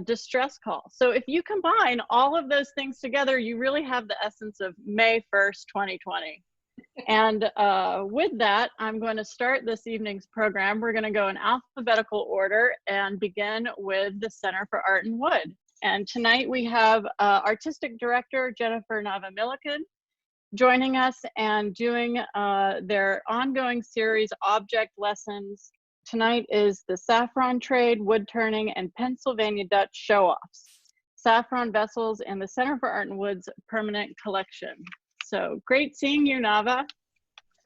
distress call. So if you combine all of those things together, you really have the essence of May 1st, 2020. And with that, I'm going to start this evening's program. We're going to go in alphabetical order and begin with the Center for Art and Wood. And tonight we have Artistic Director Jennifer Navamillican joining us and doing their ongoing series, Object Lessons. Tonight is the Saffron Trade, Woodturning, and Pennsylvania Dutch Show-Offs, Saffron Vessels, and the Center for Art and Wood's Permanent Collection. So great seeing you, Nava.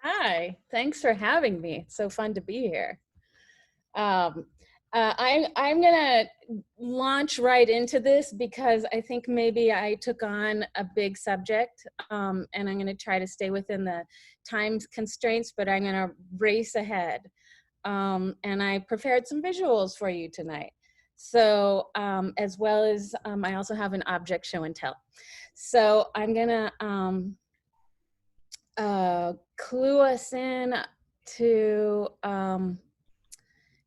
Hi, thanks for having me. It's so fun to be here. I'm gonna launch right into this because I think maybe I took on a big subject, and I'm gonna try to stay within the time constraints, but I'm gonna race ahead. And I prepared some visuals for you tonight. So as well as I also have an object show and tell. So I'm gonna clue us in to,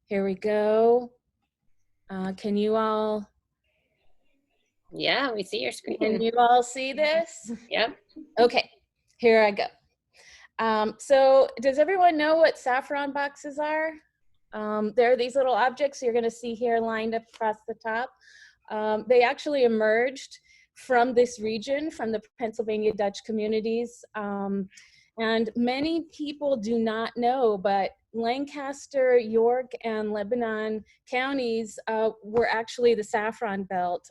here we go. Can you all? Yeah, we see your screen. Can you all see this? Yep. Okay, here I go. So does everyone know what saffron boxes are? There are these little objects you're gonna see here lined up across the top. They actually emerged from this region, from the Pennsylvania Dutch communities. And many people do not know, but Lancaster, York, and Lebanon counties were actually the saffron belt,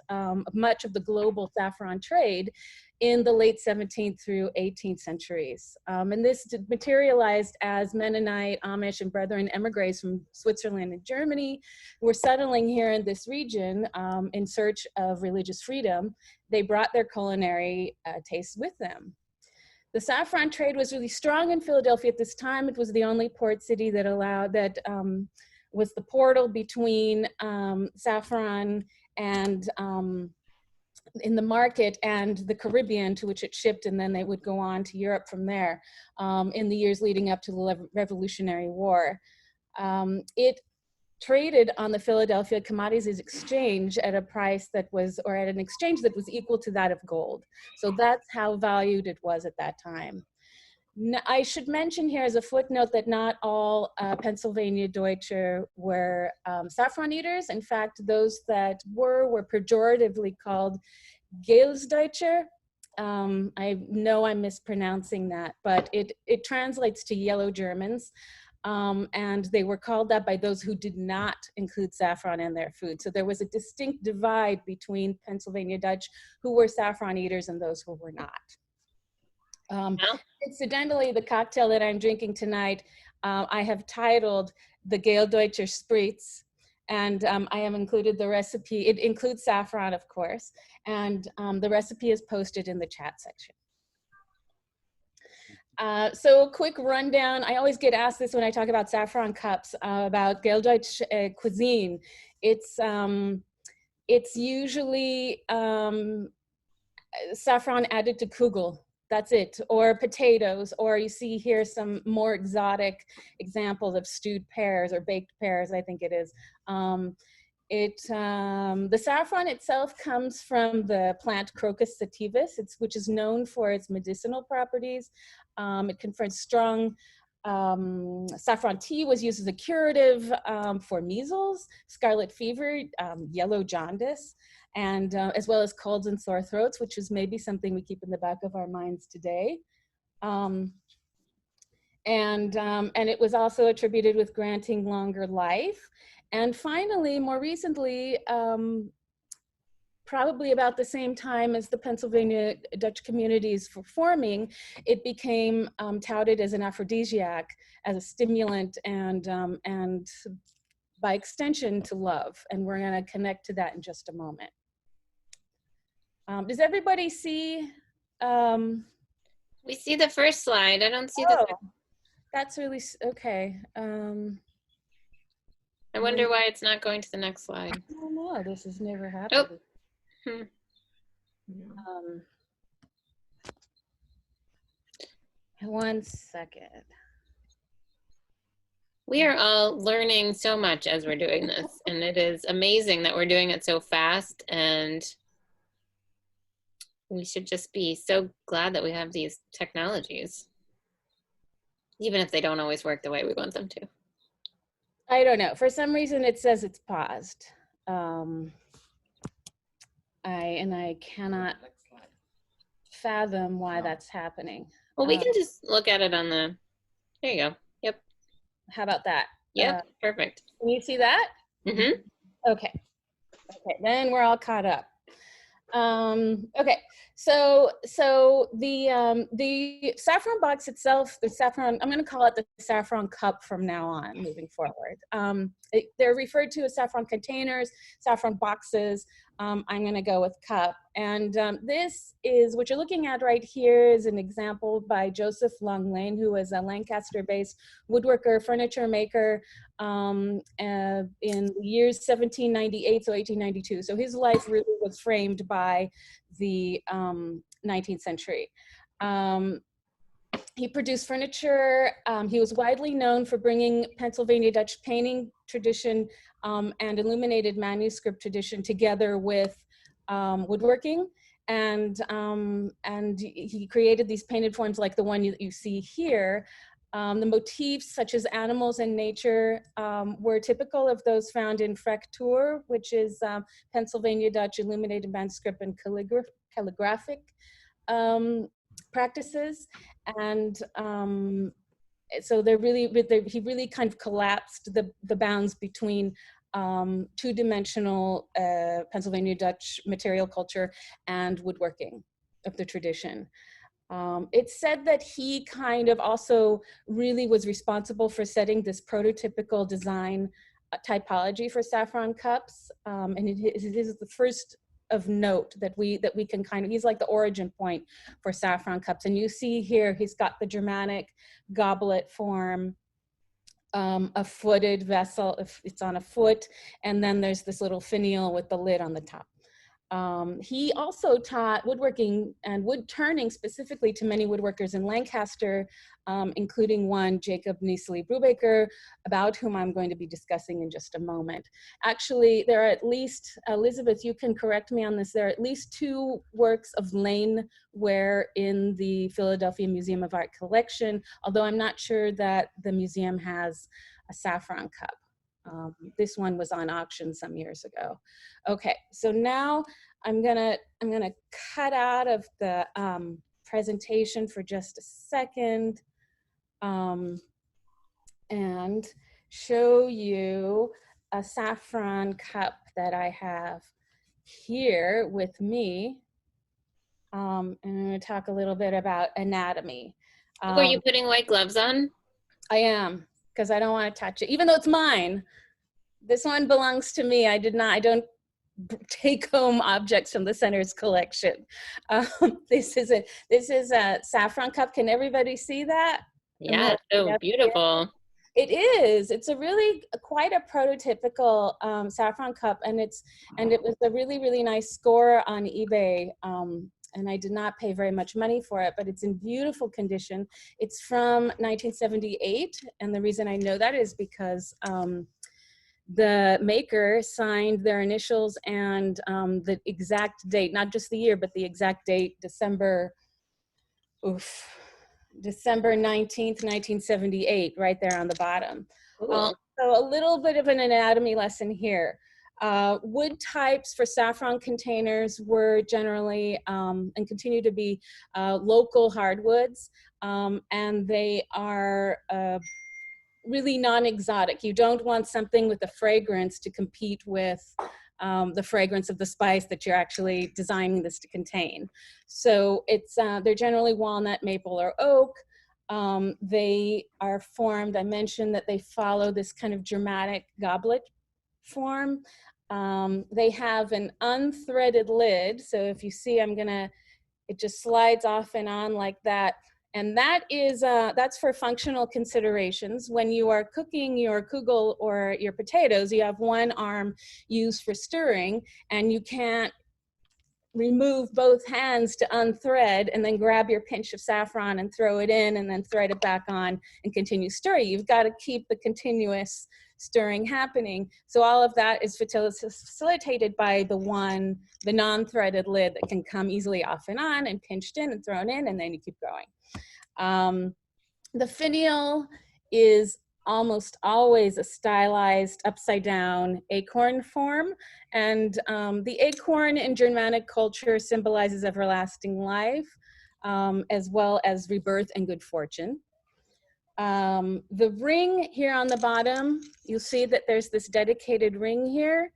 much of the global saffron trade in the late 17th through 18th centuries. And this materialized as Mennonite, Amish, and Brethren emigres from Switzerland and Germany were settling here in this region in search of religious freedom. They brought their culinary tastes with them. The saffron trade was really strong in Philadelphia at this time. It was the only port city that was the portal between saffron and in the market and the Caribbean, to which it shipped, and then they would go on to Europe from there in the years leading up to the Revolutionary War. It traded on the Philadelphia Commodities Exchange at a price that was, or at an exchange that was equal to that of gold. So that's how valued it was at that time. Now, I should mention here as a footnote that not all Pennsylvania Deutscher were saffron eaters. In fact, those that were pejoratively called Gelsdeutscher. I know I'm mispronouncing that, but it translates to yellow Germans. And they were called that by those who did not include saffron in their food. So there was a distinct divide between Pennsylvania Dutch who were saffron eaters and those who were not. Incidentally, the cocktail that I'm drinking tonight, I have titled the Gelsdeutscher Spritz, and I have included the recipe. It includes saffron, of course, and the recipe is posted in the chat section. So a quick rundown. I always get asked this when I talk about saffron cups, about Gelsdeutsche cuisine. It's usually saffron added to kugel. That's it, or potatoes, or you see here some more exotic examples of stewed pears or baked pears, I think it is. The saffron itself comes from the plant Crocus sativus, which is known for its medicinal properties. It confers strong, saffron tea was used as a curative for measles, scarlet fever, yellow jaundice, and as well as colds and sore throats, which is maybe something we keep in the back of our minds today. And it was also attributed with granting longer life. And finally, more recently, probably about the same time as the Pennsylvania Dutch communities were forming, it became touted as an aphrodisiac, as a stimulant, and by extension to love. And we're gonna connect to that in just a moment. Does everybody see? We see the first slide. I don't see the. That's really, okay. I wonder why it's not going to the next slide. I don't know, this has never happened. Oh. One second. We are all learning so much as we're doing this, and it is amazing that we're doing it so fast, and we should just be so glad that we have these technologies, even if they don't always work the way we want them to. I don't know. For some reason, it says it's paused. I cannot fathom why that's happening. Well, we can just look at it on the, there you go. Yep. How about that? Yep, perfect. Can you see that? Mm-hmm. Okay. Okay, then we're all caught up. Okay, so the saffron box itself, the saffron, I'm going to call it the Saffron Cup from now on, moving forward. They're referred to as saffron containers, saffron boxes. I'm going to go with cup. And this is, what you're looking at right here is an example by Joseph Longlane, who was a Lancaster-based woodworker, furniture maker in the years 1798 to 1892. So his life really was framed by the 19th century. He produced furniture. He was widely known for bringing Pennsylvania Dutch painting tradition and illuminated manuscript tradition together with woodworking. And he created these painted forms like the one that you see here. The motifs, such as animals and nature, were typical of those found in Fraktur, which is Pennsylvania Dutch illuminated manuscript and calligraphic practices. And so he really kind of collapsed the bounds between two-dimensional Pennsylvania Dutch material culture and woodworking of the tradition. It's said that he kind of also really was responsible for setting this prototypical design typology for saffron cups, and it is the first of note that we can kind of, he's like the origin point for saffron cups. And you see here, he's got the Germanic goblet form, a footed vessel, if it's on a foot, and then there's this little finial with the lid on the top. He also taught woodworking and wood turning specifically to many woodworkers in Lancaster, including one, Jacob Neasley Brubaker, about whom I'm going to be discussing in just a moment. Actually, there are at least, Elizabeth, you can correct me on this, there are at least 2 works of laneware in the Philadelphia Museum of Art collection, although I'm not sure that the museum has a saffron cup. This one was on auction some years ago. Okay, so now I'm gonna cut out of the presentation for just a second and show you a saffron cup that I have here with me. And I'm gonna talk a little bit about anatomy. Were you putting white gloves on? I am, because I don't want to touch it, even though it's mine. This one belongs to me. I don't take home objects from the center's collection. This is a saffron cup. Can everybody see that? Yeah, so beautiful. It is. It's a really quite a prototypical saffron cup, and it was a really, really nice score on eBay. And I did not pay very much money for it, but it's in beautiful condition. It's from 1978, and the reason I know that is because the maker signed their initials and the exact date, not just the year, but the exact date, December 19th, 1978, right there on the bottom. So a little bit of an anatomy lesson here. Wood types for saffron containers were generally, and continue to be, local hardwoods, and they are really non-exotic. You don't want something with a fragrance to compete with the fragrance of the spice that you're actually designing this to contain. So they're generally walnut, maple, or oak. They are formed, I mentioned that they follow this kind of dramatic goblet form. They have an unthreaded lid. So if you see, it just slides off and on like that. And that's for functional considerations. When you are cooking your kugel or your potatoes, you have one arm used for stirring, and you can't remove both hands to unthread and then grab your pinch of saffron and throw it in and then thread it back on and continue stirring. You've got to keep the continuous stirring happening. So all of that is facilitated by the non-threaded lid that can come easily off and on and pinched in and thrown in, and then you keep going. The finial is almost always a stylized upside down acorn form, and the acorn in Germanic culture symbolizes everlasting life, as well as rebirth and good fortune. The ring here on the bottom, you'll see that there's this dedicated ring here.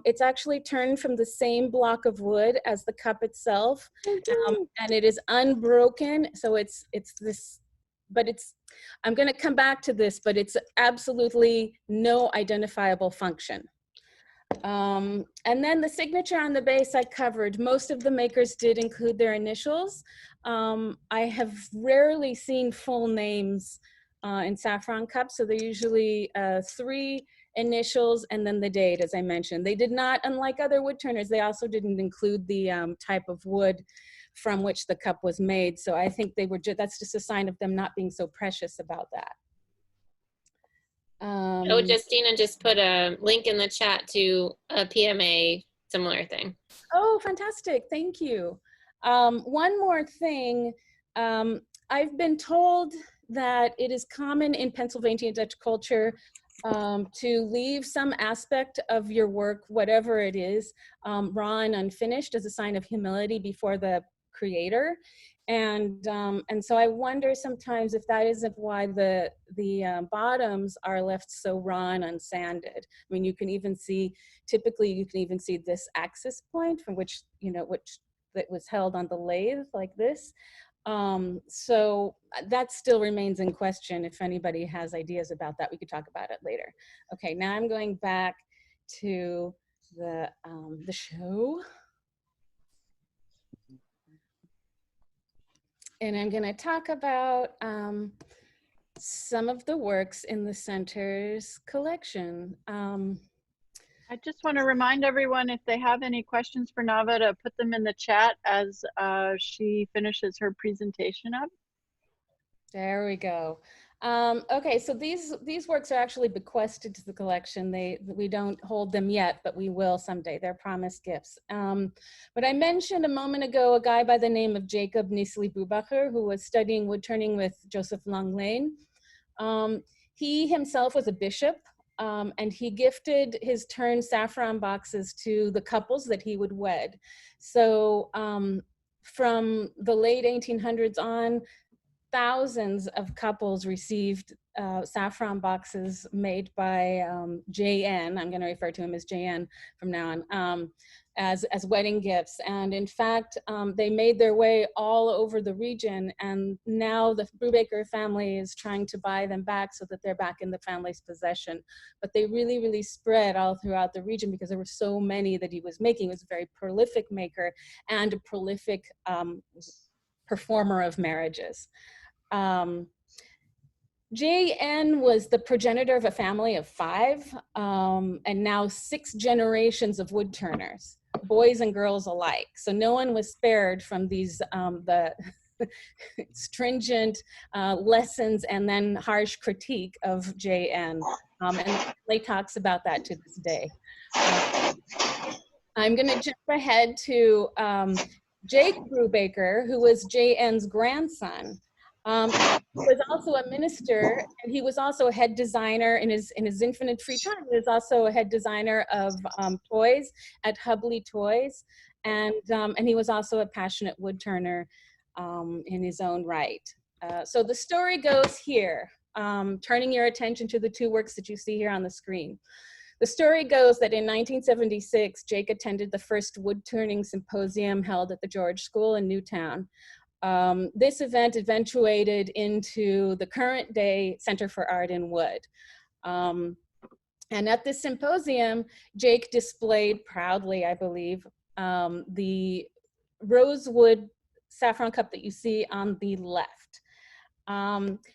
It's actually turned from the same block of wood as the cup itself, and it is unbroken. So it's this, but I'm going to come back to this, but it's absolutely no identifiable function. And then the signature on the base I covered. Most of the makers did include their initials. I have rarely seen full names in Saffron Cup, so they're usually 3 initials and then the date, as I mentioned. They did not, unlike other wood turners, they also didn't include the type of wood from which the cup was made. So I think they were that's just a sign of them not being so precious about that. Oh, Justina just put a link in the chat to a PMA similar thing. Oh, fantastic. Thank you. One more thing. I've been told that it is common in Pennsylvania Dutch culture to leave some aspect of your work, whatever it is, raw and unfinished as a sign of humility before the creator. And so I wonder sometimes if that isn't why the bottoms are left so raw and unsanded. I mean, you can even see, typically you can even see this axis point from which, that was held on the lathe like this. So that still remains in question. If anybody has ideas about that, we could talk about it later. Okay, now I'm going back to the show. And I'm going to talk about some of the works in the center's collection. I just want to remind everyone, if they have any questions for Nava, to put them in the chat as she finishes her presentation up. There we go. Okay, so these works are actually bequested to the collection. We don't hold them yet, but we will someday. They're promised gifts. But I mentioned a moment ago a guy by the name of Jacob Nisli Bubacher, who was studying woodturning with Joseph Langlane. He himself was a bishop, and he gifted his turned saffron boxes to the couples that he would wed. So from the late 1800s on, thousands of couples received saffron boxes made by JN. I'm going to refer to him as JN from now on, as wedding gifts. And in fact, they made their way all over the region. And now the Brubaker family is trying to buy them back so that they're back in the family's possession. But they really, really spread all throughout the region because there were so many that he was making. He was a very prolific maker and a prolific performer of marriages. JN was the progenitor of a family of 5, and now 6 generations of wood turners, boys and girls alike. So no one was spared from these the stringent lessons and then harsh critique of JN, and he talks about that to this day. I'm going to jump ahead to Jake Brubaker, who was JN's grandson. He was also a minister, and he was also a head designer in his infinite free time. He was also a head designer of toys at Hubley Toys, and he was also a passionate wood turner in his own right. So the story goes here, turning your attention to the 2 works that you see here on the screen. The story goes that in 1976, Jake attended the first wood turning symposium held at the George School in Newtown. This event eventuated into the current day Center for Art in Wood. And at this symposium, Jake displayed proudly, I believe, the rosewood saffron cup that you see on the left.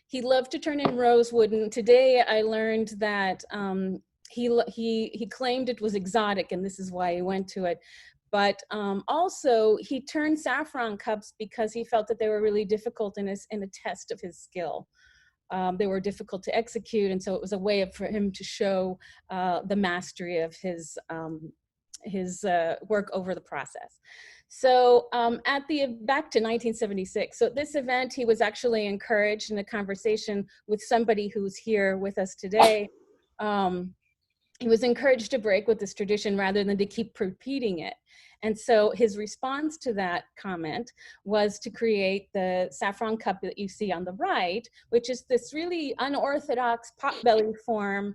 He loved to turn in rosewood, and today I learned that he claimed it was exotic, and this is why he went to it. But also he turned saffron cups because he felt that they were really difficult in a test of his skill. They were difficult to execute, and so it was a way for him to show the mastery of his work over the process. So back to 1976, so at this event, he was actually encouraged in a conversation with somebody who's here with us today. He was encouraged to break with this tradition rather than to keep repeating it. And so his response to that comment was to create the saffron cup that you see on the right, which is this really unorthodox potbelly form.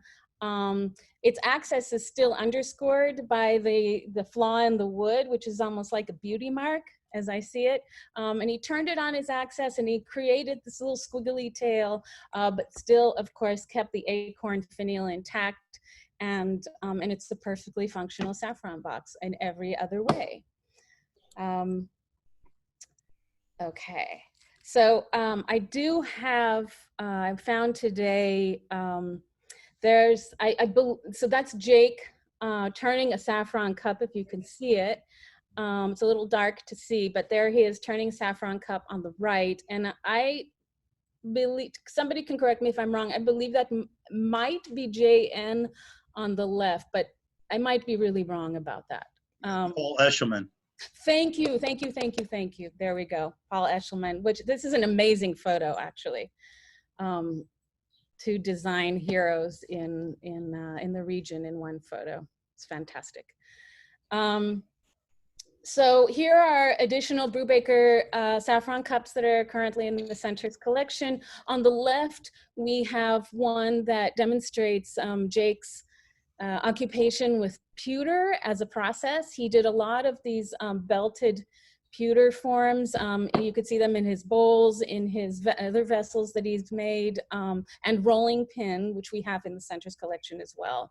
Its access is still underscored by the flaw in the wood, which is almost like a beauty mark as I see it. And he turned it on his axis and he created this little squiggly tail, but still, of course, kept the acorn finial intact. And it's a perfectly functional saffron box in every other way. Okay, so I do have, I found today, so that's Jake turning a saffron cup, if you can see it. It's a little dark to see, but there he is turning saffron cup on the right. And I believe, somebody can correct me if I'm wrong, I believe that might be JN on the left, but I might be really wrong about that. Paul Eshelman. Thank you. There we go, Paul Eshelman, which this is an amazing photo, actually. Two design heroes in the region in one photo. It's fantastic. So here are additional Brubaker saffron cups that are currently in the center's collection. On the left, we have one that demonstrates Jake's occupation with pewter as a process. He did a lot of these belted pewter forms. You could see them in his bowls, in his other vessels that he's made, and rolling pin, which we have in the center's collection as well.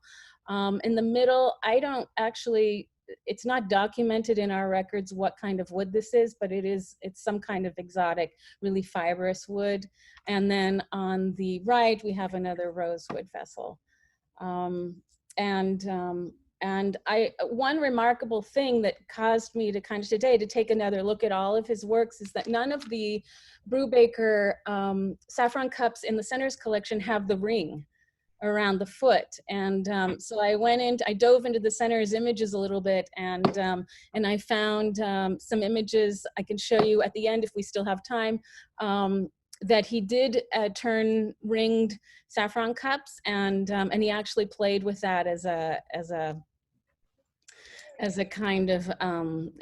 In the middle, I don't actually, it's not documented in our records what kind of wood this is, but it's some kind of exotic, really fibrous wood. And then on the right, we have another rosewood vessel. One remarkable thing that caused me to kind of today to take another look at all of his works is that none of the Brubaker saffron cups in the center's collection have the ring around the foot. And so I dove into the center's images a little bit, and I found some images I can show you at the end if we still have time, that he did turn ringed saffron cups, and he actually played with that as a kind of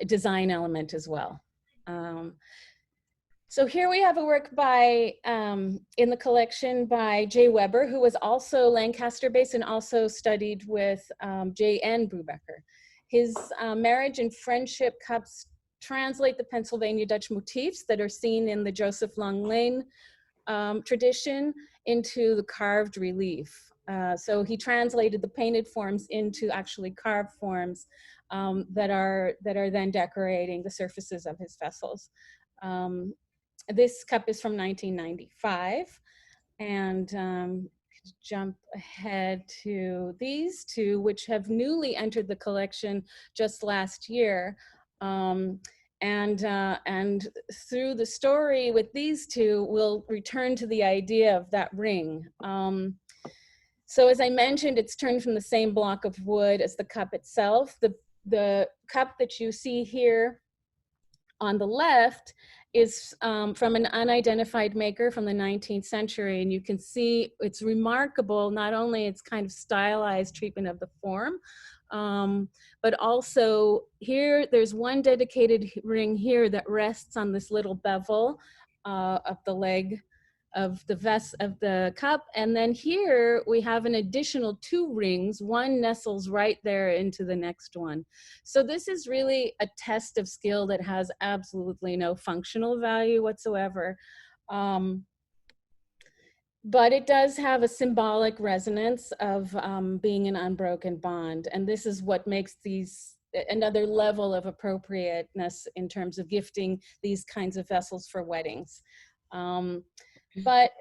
design element as well. So here we have a work by, in the collection by Jay Weber, who was also Lancaster-based and also studied with J.N. Brubaker. His marriage and friendship cups translate the Pennsylvania Dutch motifs that are seen in the Joseph Long Lane tradition into the carved relief. So he translated the painted forms into actually carved forms that are then decorating the surfaces of his vessels. This cup is from 1995, and jump ahead to these two, which have newly entered the collection just last year. And through the story with these two, we'll return to the idea of that ring. So as I mentioned, it's turned from the same block of wood as the cup itself. The cup that you see here on the left is from an unidentified maker from the 19th century. And you can see it's remarkable, not only its kind of stylized treatment of the form, but also here, there's one dedicated ring here that rests on this little bevel of the leg of the cup. And then here we have an additional 2 rings. One nestles right there into the next one. So this is really a test of skill that has absolutely no functional value whatsoever. But it does have a symbolic resonance of being an unbroken bond. And this is what makes these another level of appropriateness in terms of gifting these kinds of vessels for weddings. But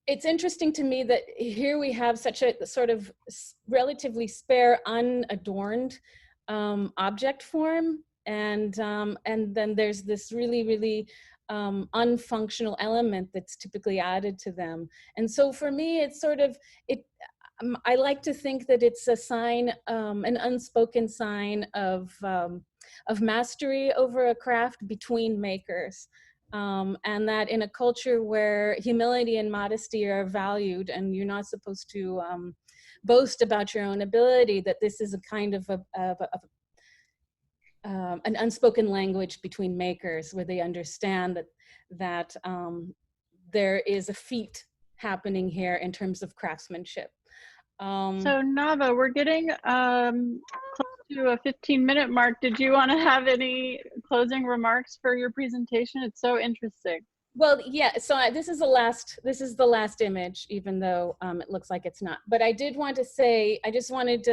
it's interesting to me that here we have such a sort of relatively spare, unadorned object form. and then there's this really unfunctional element that's typically added to them. And so for me, it's sort of, I like to think that it's a sign, an unspoken sign of mastery over a craft between makers. And that in a culture where humility and modesty are valued, and you're not supposed to boast about your own ability, that this is a kind of an unspoken language between makers, where they understand that there is a feat happening here in terms of craftsmanship. So Nava, we're getting close to a 15-minute mark. Did you want to have any closing remarks for your presentation? It's so interesting. Well, yeah, so this is the last image, even though it looks like it's not. But I did want to say, I just wanted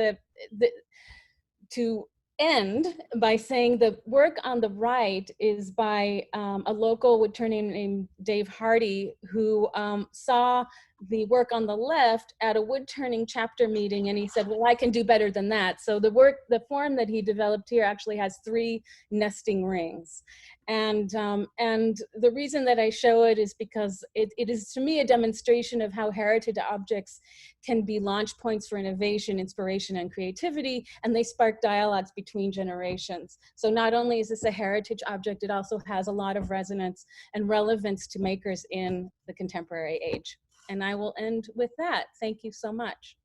to end by saying the work on the right is by a local woodturning named Dave Hardy, who saw the work on the left at a woodturning chapter meeting, and he said, well, I can do better than that. So the form that he developed here actually has 3 nesting rings. And the reason that I show it is because it is, to me, a demonstration of how heritage objects can be launch points for innovation, inspiration, and creativity, and they spark dialogues between generations. So not only is this a heritage object, it also has a lot of resonance and relevance to makers in the contemporary age. And I will end with that. Thank you so much.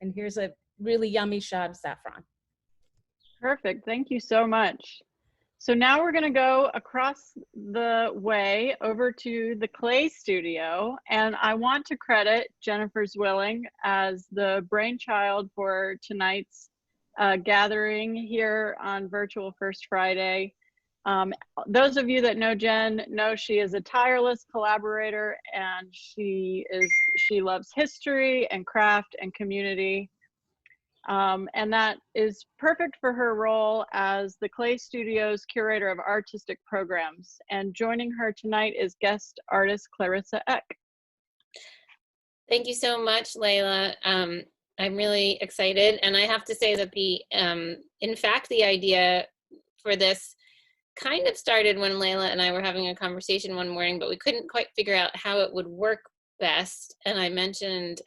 And here's a really yummy shot of saffron. Perfect. Thank you so much. So now we're going to go across the way over to the clay studio, and I want to credit Jennifer Zwilling as the brainchild for tonight's gathering here on Virtual First Friday. Those of you that know Jen know she is a tireless collaborator, and she loves history and craft and community. And that is perfect for her role as the Clay Studio's curator of artistic programs. And joining her tonight is guest artist Clarissa Eck. Thank you so much, Layla. I'm really excited, and I have to say that in fact, the idea for this kind of started when Layla and I were having a conversation one morning, but we couldn't quite figure out how it would work best. And I mentioned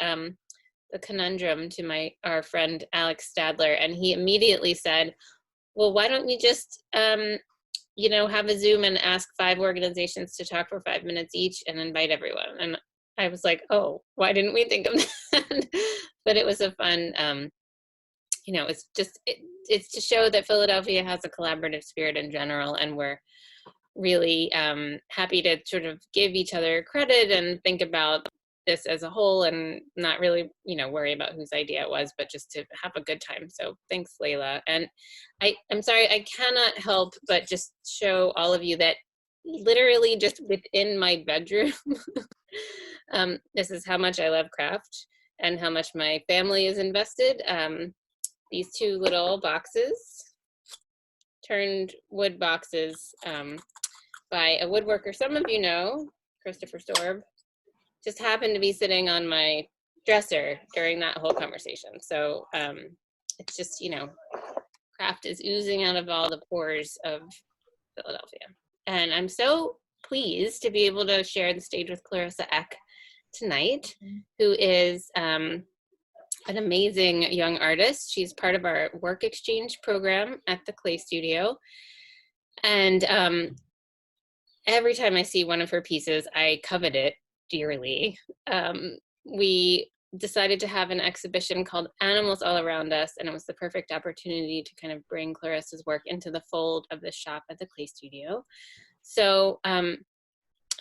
the conundrum to our friend Alex Stadler, and he immediately said, well, why don't you just have a Zoom and ask 5 organizations to talk for 5 minutes each and invite everyone. And I was like, oh, why didn't we think of that? But it was a fun it's to show that Philadelphia has a collaborative spirit in general, and we're really happy to sort of give each other credit and think about this as a whole, and not really, worry about whose idea it was, but just to have a good time. So thanks, Layla. And I'm sorry, I cannot help but just show all of you that literally just within my bedroom, this is how much I love craft and how much my family is invested. These 2 little boxes, turned wood boxes by a woodworker some of you know, Christopher Storb, just happened to be sitting on my dresser during that whole conversation. So it's just, craft is oozing out of all the pores of Philadelphia. And I'm so pleased to be able to share the stage with Clarissa Eck tonight, who is an amazing young artist. She's part of our work exchange program at the Clay Studio. And every time I see one of her pieces, I covet it dearly. We decided to have an exhibition called Animals All Around Us, and it was the perfect opportunity to kind of bring Clarissa's work into the fold of the shop at the Clay Studio. So I'm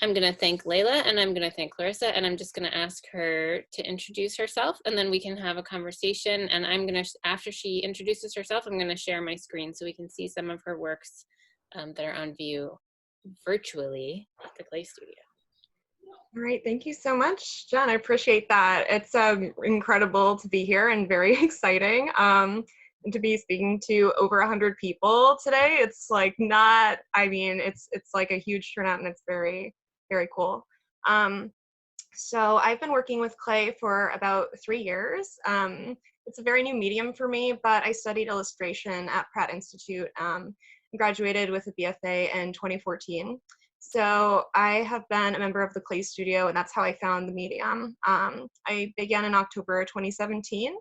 going to thank Layla, and I'm going to thank Clarissa, and I'm just going to ask her to introduce herself, and then we can have a conversation. And I'm going to, after she introduces herself, I'm going to share my screen so we can see some of her works that are on view virtually at the Clay Studio. All right, thank you so much, Jen. I appreciate that. It's incredible to be here and very exciting. And to be speaking to over 100 people today. It's like not, I mean, it's like a huge turnout, and it's very, very cool. So I've been working with clay for about 3 years. It's a very new medium for me, but I studied illustration at Pratt Institute. And graduated with a BFA in 2014. So I have been a member of the Clay Studio, and that's how I found the medium. I began in October 2017,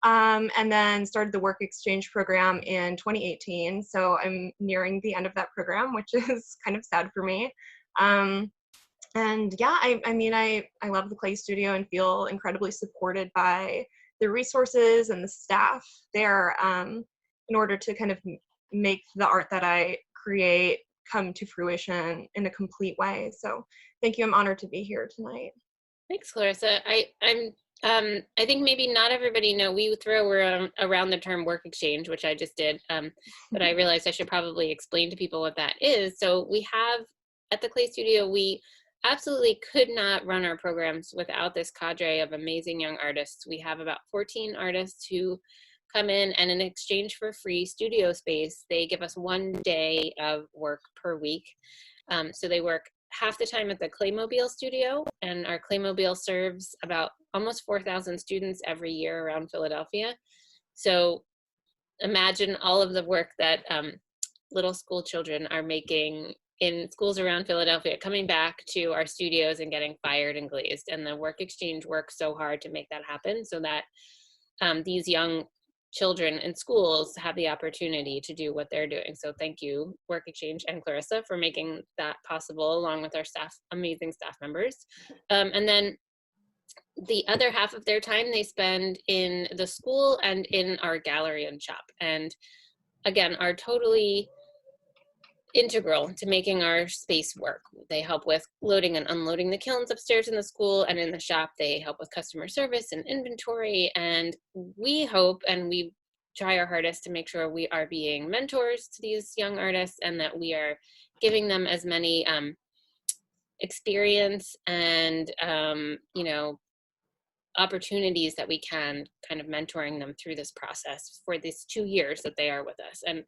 and then started the work exchange program in 2018. So I'm nearing the end of that program, which is kind of sad for me. And yeah, I mean, I love the Clay Studio and feel incredibly supported by the resources and the staff there, in order to kind of make the art that I create come to fruition in a complete way. So thank you. I'm honored to be here tonight. Thanks, Clarissa. I think maybe not everybody know, we throw around the term work exchange, which I just did, but I realized I should probably explain to people what that is. So we have, at the Clay Studio, we absolutely could not run our programs without this cadre of amazing young artists. We have about 14 artists who come in exchange for free studio space, they give us 1 day of work per week. So they work half the time at the Claymobile studio, and our Claymobile serves about almost 4,000 students every year around Philadelphia. So imagine all of the work that little school children are making in schools around Philadelphia, coming back to our studios and getting fired and glazed. And the work exchange works so hard to make that happen, so that these young children in schools have the opportunity to do what they're doing. So thank you, Work Exchange and Clarissa, for making that possible, along with our staff, amazing staff members. And then the other half of their time they spend in the school and in our gallery and shop, and again are totally integral to making our space work. They help with loading and unloading the kilns upstairs in the school, and in the shop they help with customer service and inventory. And we hope, and we try our hardest to make sure we are being mentors to these young artists, and that we are giving them as many experience and you know, opportunities that we can, kind of mentoring them through this process for these 2 years that they are with us. And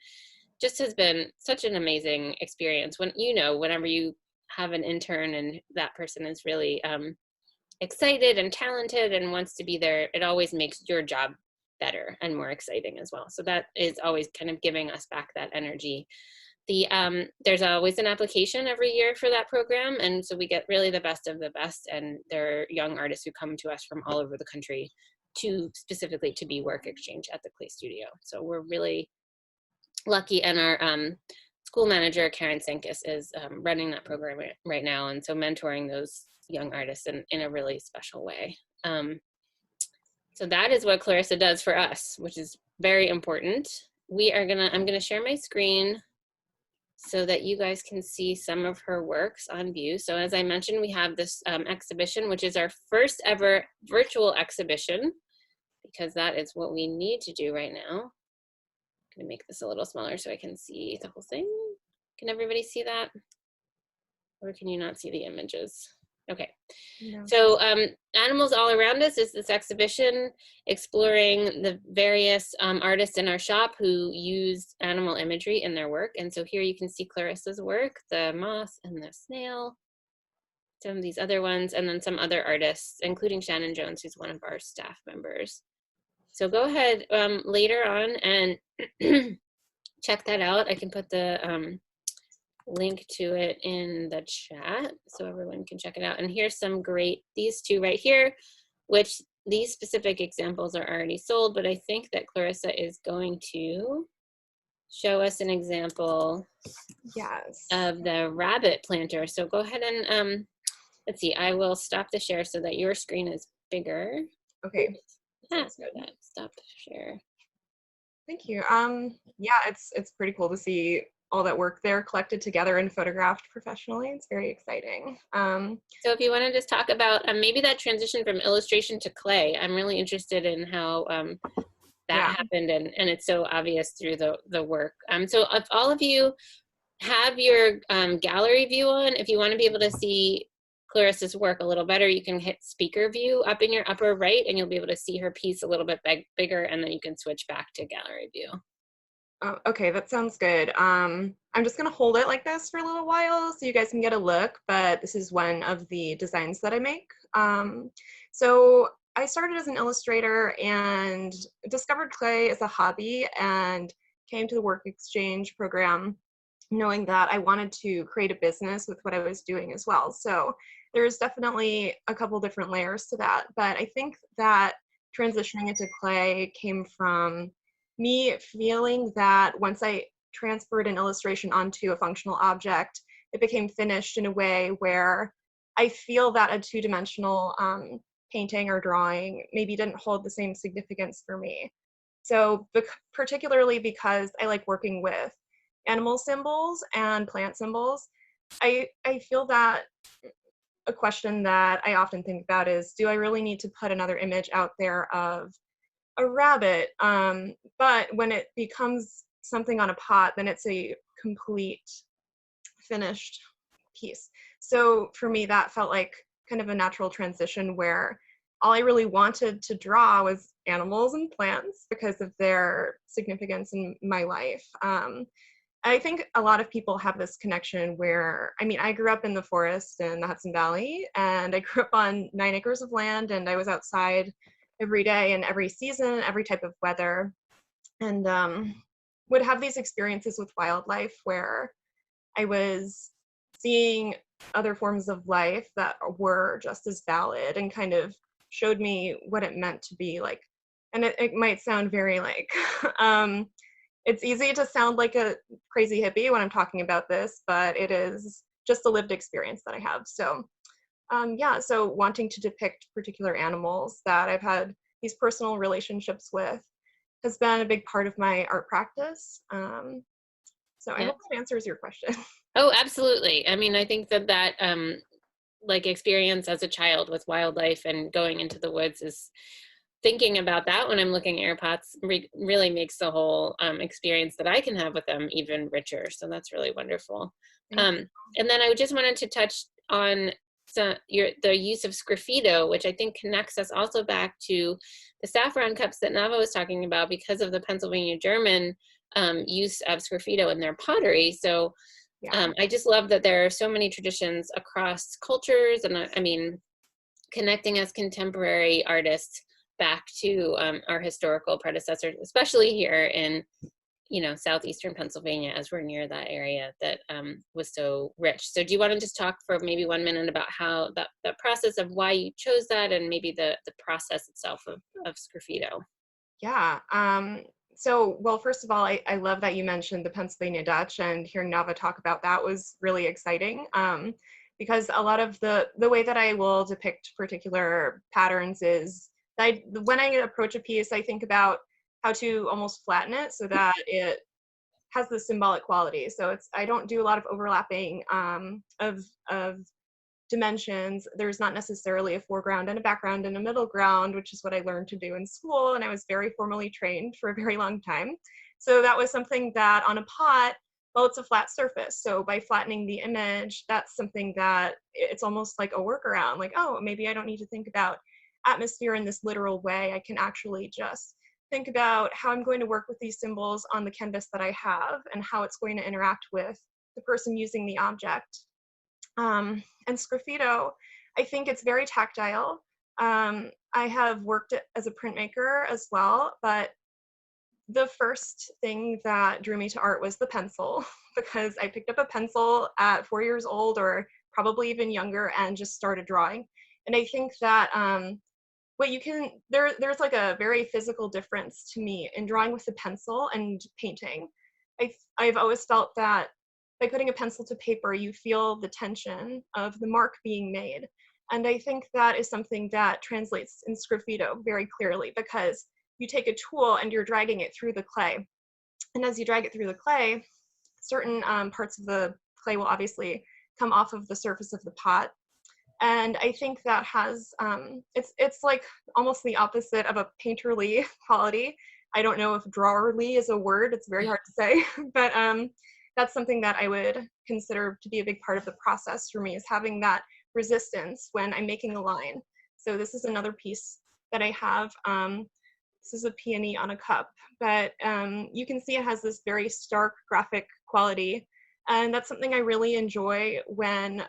just has been such an amazing experience. When, you know, whenever you have an intern and that person is really excited and talented and wants to be there, it always makes your job better and more exciting as well. So that is always kind of giving us back that energy. There's always an application every year for that program, and so we get really the best of the best, and there are young artists who come to us from all over the country to specifically to be work exchange at the Clay Studio. So we're really lucky, and our school manager, Karen Sankis, is running that program right now, and so mentoring those young artists in a really special way. So that is what Clarissa does for us, which is very important. I'm gonna share my screen so that you guys can see some of her works on view. So as I mentioned, we have this exhibition, which is our first ever virtual exhibition, because that is what we need to do right now. I'm gonna make this a little smaller so I can see the whole thing. Can everybody see that? Or can you not see the images? Okay. No. So Animals All Around Us is this exhibition exploring the various artists in our shop who use animal imagery in their work. And so here you can see Clarissa's work, the moth and the snail, some of these other ones, and then some other artists, including Shannon Jones, who's one of our staff members. So go ahead later on and check that out. I can put the link to it in the chat so everyone can check it out. And here's some great, these two right here, which these specific examples are already sold, but I think that Clarissa is going to show us an example of the rabbit planter. So go ahead and let's see, I will stop the share so that your screen is bigger. Okay. Stop share. Thank you. Yeah, it's pretty cool to see all that work there collected together and photographed professionally. It's very exciting. So if you want to just talk about maybe that transition from illustration to clay, I'm really interested in how that happened, and it's so obvious through the work. So if all of you have your gallery view on, if you want to be able to see Clarissa's work a little better, you can hit speaker view up in your upper right, and you'll be able to see her piece a little bit bigger, and then you can switch back to gallery view. Oh, okay, that sounds good. I'm just gonna hold it like this for a little while so you guys can get a look, but this is one of the designs that I make. So I started as an illustrator and discovered clay as a hobby and came to the work exchange program knowing that I wanted to create a business with what I was doing as well. So there's definitely a couple different layers to that. But I think that transitioning into clay came from me feeling that once I transferred an illustration onto a functional object, it became finished in a way where I feel that a two-dimensional painting or drawing maybe didn't hold the same significance for me. So particularly because I like working with animal symbols and plant symbols, I feel that a question that I often think about is, do I really need to put another image out there of a rabbit? But when it becomes something on a pot, then it's a complete finished piece. So for me, that felt like kind of a natural transition where all I really wanted to draw was animals and plants because of their significance in my life. I think a lot of people have this connection where, I mean, I grew up in the forest in the Hudson Valley, and I grew up on 9 acres of land, and I was outside every day and every season, every type of weather, and would have these experiences with wildlife where I was seeing other forms of life that were just as valid and kind of showed me what it meant to be like. And it might sound very like, it's easy to sound like a crazy hippie when I'm talking about this, but it is just a lived experience that I have. So yeah, so wanting to depict particular animals that I've had these personal relationships with has been a big part of my art practice. So I hope that answers your question. Oh, absolutely. I mean, I think that like experience as a child with wildlife and going into the woods is thinking about that when I'm looking at your pots really makes the whole experience that I can have with them even richer. So that's really wonderful. And then I just wanted to touch on the use of sgraffito, which I think connects us also back to the saffron cups that Nava was talking about because of the Pennsylvania German use of sgraffito in their pottery. So I just love that there are so many traditions across cultures, and I mean, connecting us contemporary artists back to our historical predecessors, especially here in, you know, southeastern Pennsylvania, as we're near that area that was so rich. So do you want to just talk for maybe 1 minute about how the process of why you chose that and maybe the process itself of sgraffito? Yeah. So, well, first of all, I love that you mentioned the Pennsylvania Dutch, and hearing Nava talk about that was really exciting because a lot of the way that I will depict particular patterns is when I approach a piece, I think about how to almost flatten it so that it has the symbolic quality. So I don't do a lot of overlapping of dimensions. There's not necessarily a foreground and a background and a middle ground, which is what I learned to do in school, and I was very formally trained for a very long time. So that was something that on a pot, well, it's a flat surface. So by flattening the image, that's something that it's almost like a workaround, like, oh, maybe I don't need to think about atmosphere in this literal way. I can actually just think about how I'm going to work with these symbols on the canvas that I have and how it's going to interact with the person using the object. And sgraffito, I think it's very tactile. I have worked as a printmaker as well, but the first thing that drew me to art was the pencil, because I picked up a pencil at 4 years old or probably even younger and just started drawing. And I think that there's like a very physical difference to me in drawing with a pencil and painting. I've always felt that by putting a pencil to paper, you feel the tension of the mark being made. And I think that is something that translates in sgraffito very clearly, because you take a tool and you're dragging it through the clay. And as you drag it through the clay, certain parts of the clay will obviously come off of the surface of the pot. And I think that has, it's like almost the opposite of a painterly quality. I don't know if drawerly is a word, it's very hard to say, but that's something that I would consider to be a big part of the process for me, is having that resistance when I'm making a line. So this is another piece that I have. This is a peony on a cup, but you can see it has this very stark graphic quality. And that's something I really enjoy when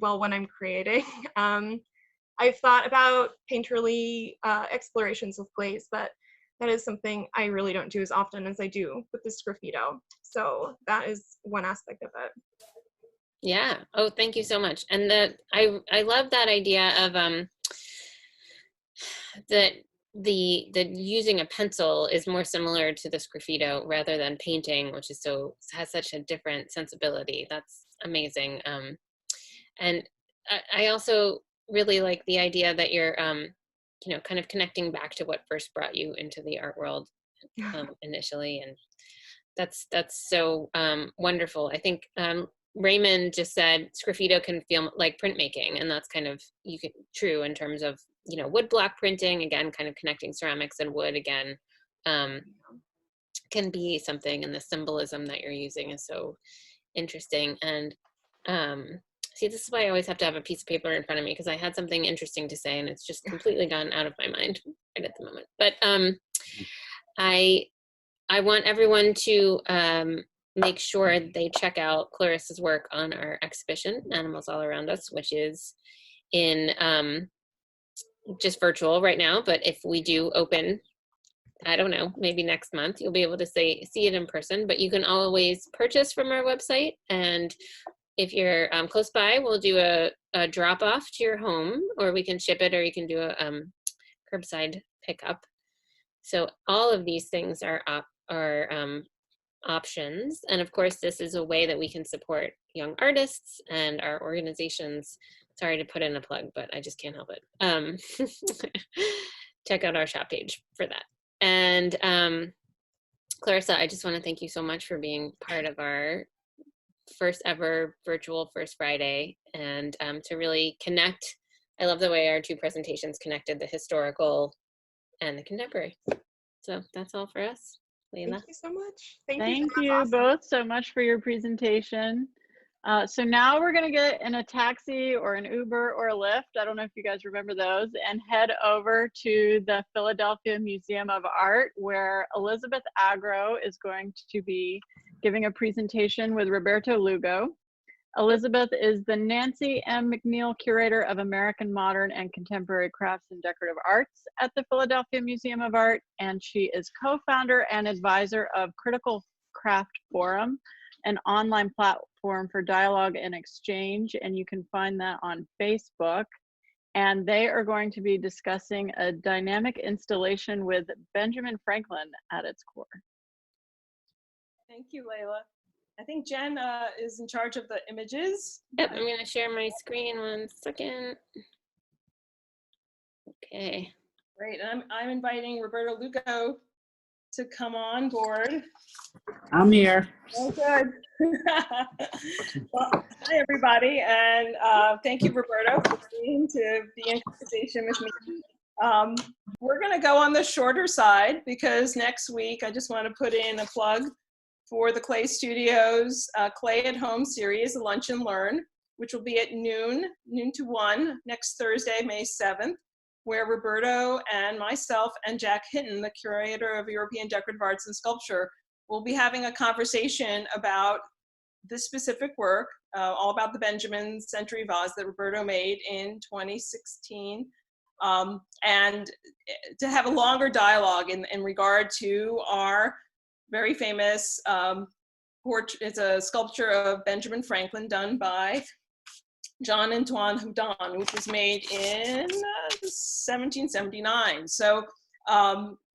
I'm creating. I've thought about painterly explorations with glaze, but that is something I really don't do as often as I do with the Sgraffito. So that is one aspect of it. Yeah. Oh, thank you so much. And I love that idea of that the using a pencil is more similar to the Sgraffito rather than painting, which is has such a different sensibility. That's amazing. And I also really like the idea that you're you know, kind of connecting back to what first brought you into the art world initially, and that's so wonderful. I think Raymond just said Sgraffito can feel like printmaking, and that's kind of true in terms of, you know, woodblock printing, again, kind of connecting ceramics and wood again, can be something, and the symbolism that you're using is so interesting. And see, this is why I always have to have a piece of paper in front of me, because I had something interesting to say and it's just completely gone out of my mind right at the moment. But I want everyone to make sure they check out Clarissa's work on our exhibition, Animals All Around Us, which is in just virtual right now. But if we do open, I don't know, maybe next month, you'll be able to see it in person. But you can always purchase from our website. And if you're close by, we'll do a drop off to your home, or we can ship it, or you can do a curbside pickup. So all of these things are options. And of course, this is a way that we can support young artists and our organizations. Sorry to put in a plug, but I just can't help it. Check out our shop page for that. And Clarissa, I just want to thank you so much for being part of our first ever virtual First Friday, and to really connect. I love the way our two presentations connected the historical and the contemporary. So that's all for us. Leila. Thank you so much. Thank you both so much for your presentation. So now we're going to get in a taxi or an Uber or a Lyft, I don't know if you guys remember those, and head over to the Philadelphia Museum of Art, where Elizabeth Agro is going to be giving a presentation with Roberto Lugo. Elizabeth is the Nancy M. McNeil Curator of American Modern and Contemporary Crafts and Decorative Arts at the Philadelphia Museum of Art, and she is co-founder and advisor of Critical Craft Forum, an online platform for dialogue and exchange, and you can find that on Facebook. And they are going to be discussing a dynamic installation with Benjamin Franklin at its core. Thank you, Leila. I think Jen is in charge of the images. Yep, I'm going to share my screen 1 second. Okay. Great, and I'm inviting Roberto Lugo to come on board. I'm here. Oh, good. Well, hi, everybody, and thank you, Roberto, for agreeing to be in conversation with me. We're going to go on the shorter side because next week I just want to put in a plug for the Clay Studios Clay at Home series, Lunch and Learn, which will be at noon to 1 next Thursday, May 7th, where Roberto and myself and Jack Hinton, the curator of European Decorative Arts and Sculpture, will be having a conversation about this specific work, all about the Benjamin Century vase that Roberto made in 2016, and to have a longer dialogue in regard to our very famous it's a sculpture of Benjamin Franklin done by John Antoine Houdon, which was made in 1779. So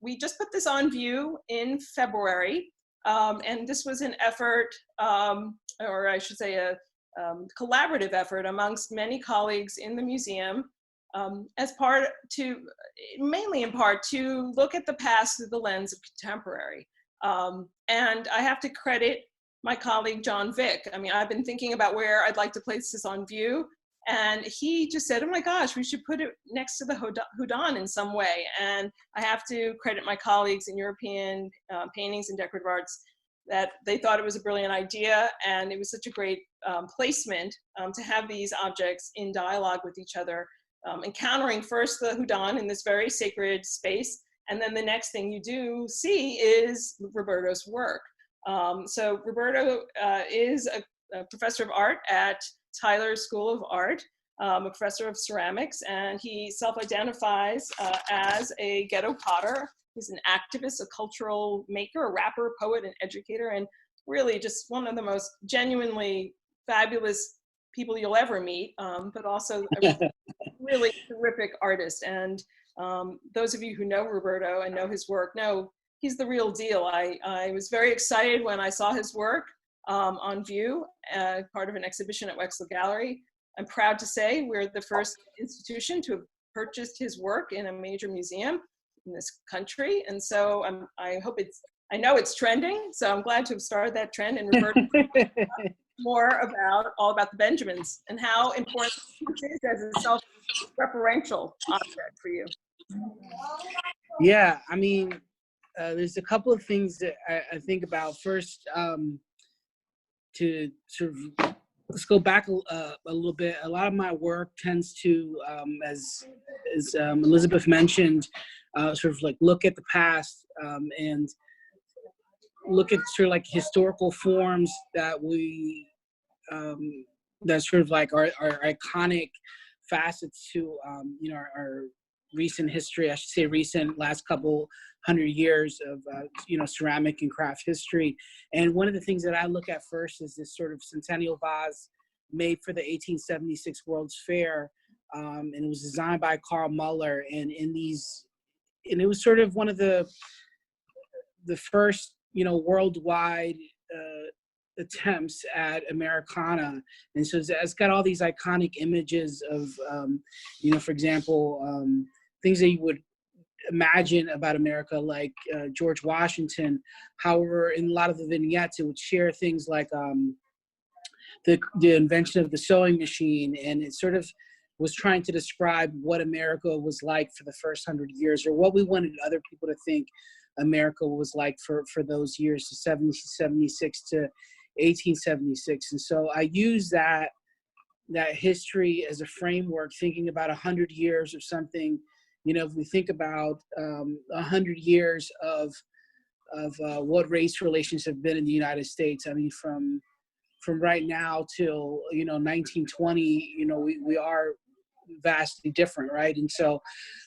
we just put this on view in February, and this was an effort, or I should say a collaborative effort amongst many colleagues in the museum, mainly in part to look at the past through the lens of contemporary. And I have to credit my colleague, John Vick. I mean, I've been thinking about where I'd like to place this on view, and he just said, oh my gosh, we should put it next to the Houdon in some way. And I have to credit my colleagues in European paintings and decorative arts that they thought it was a brilliant idea, and it was such a great placement to have these objects in dialogue with each other, encountering first the Houdon in this very sacred space, and then the next thing you do see is Roberto's work. So Roberto is a professor of art at Tyler School of Art, a professor of ceramics, and he self-identifies as a ghetto potter He's an activist, a cultural maker, a rapper, poet, and educator, and really just one of the most genuinely fabulous people you'll ever meet, but also a really terrific artist. And those of you who know Roberto and know his work know he's the real deal. I was very excited when I saw his work on view, part of an exhibition at Wexler Gallery. I'm proud to say we're the first institution to have purchased his work in a major museum in this country. And so I know it's trending, so I'm glad to have started that trend. And Roberto, more all about the Benjamins and how important it is as a self-referential object for you. Yeah, I mean, there's a couple of things that I think about. First, to sort of, let's go back a little bit. A lot of my work tends to, as Elizabeth mentioned, sort of like look at the past and look at sort of like historical forms that we, that sort of like are iconic facets to, you know, our recent history, I should say recent last couple 100 years of, you know, ceramic and craft history. And one of the things that I look at first is this sort of centennial vase made for the 1876 World's Fair. And it was designed by Carl Muller. And it was sort of one of the first, you know, worldwide attempts at Americana. And so it's got all these iconic images of, you know, for example, things that you would imagine about America, like George Washington. However, in a lot of the vignettes, it would share things like the invention of the sewing machine, and it sort of was trying to describe what America was like for the first 100 years, or what we wanted other people to think America was like for those years, 1776 to 1876. And so I use that history as a framework, thinking about 100 years of something. You know, if we think about 100 years of what race relations have been in the United States, I mean, from right now till, you know, 1920, you know, we are vastly different, right? And so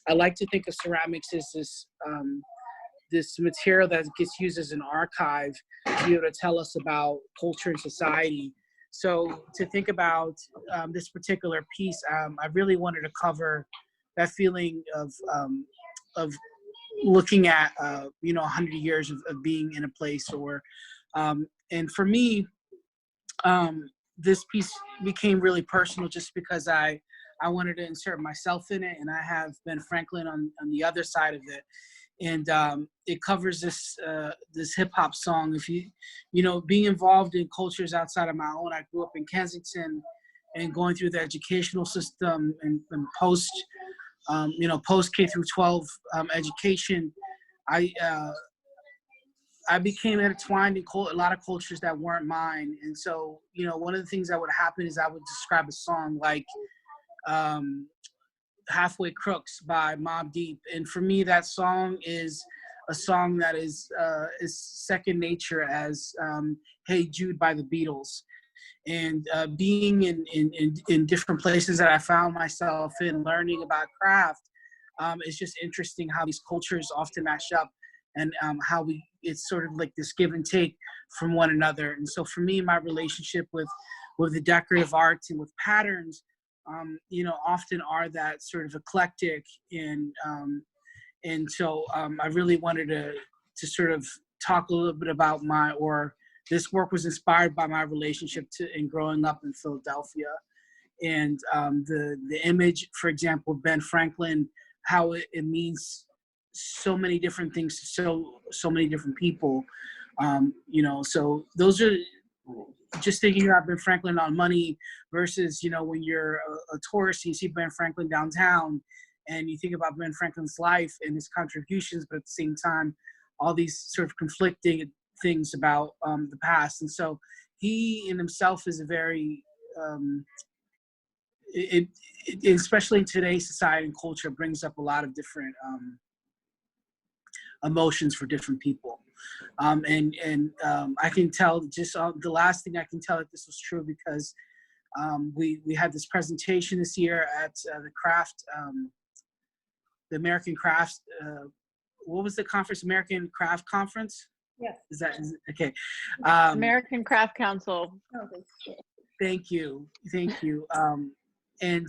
I like to think of ceramics as this material that gets used as an archive to be able to tell us about culture and society. So to think about this particular piece, I really wanted to cover that feeling of looking at, you know, 100 years of being in a place, or, and for me, this piece became really personal just because I wanted to insert myself in it, and I have Ben Franklin on the other side of it. And it covers this hip hop song. If you know, being involved in cultures outside of my own, I grew up in Kensington, and going through the educational system and post, you know, post K through 12 education, I became intertwined in a lot of cultures that weren't mine. And so, you know, one of the things that would happen is I would describe a song like Halfway Crooks by Mobb Deep. And for me, that song is a song that is second nature as Hey Jude by the Beatles. And being in different places that I found myself in, learning about craft, it's just interesting how these cultures often match up, and how it's sort of like this give and take from one another. And so for me, my relationship with the decorative arts and with patterns, you know, often are that sort of eclectic. And so I really wanted to sort of talk a little bit about this work was inspired by my relationship in growing up in Philadelphia. And the image, for example, of Ben Franklin, how it means so many different things to so many different people. You know, so those are just thinking about Ben Franklin on money versus, you know, when you're a tourist and you see Ben Franklin downtown and you think about Ben Franklin's life and his contributions, but at the same time, all these sort of conflicting things about the past. And so he in himself is a very, especially in today's society and culture, brings up a lot of different emotions for different people. And I can tell just the last thing I can tell that this was true because we had this presentation this year at the American Crafts what was the conference? American Craft Conference? Yes. Okay? American Craft Council. Thank you. And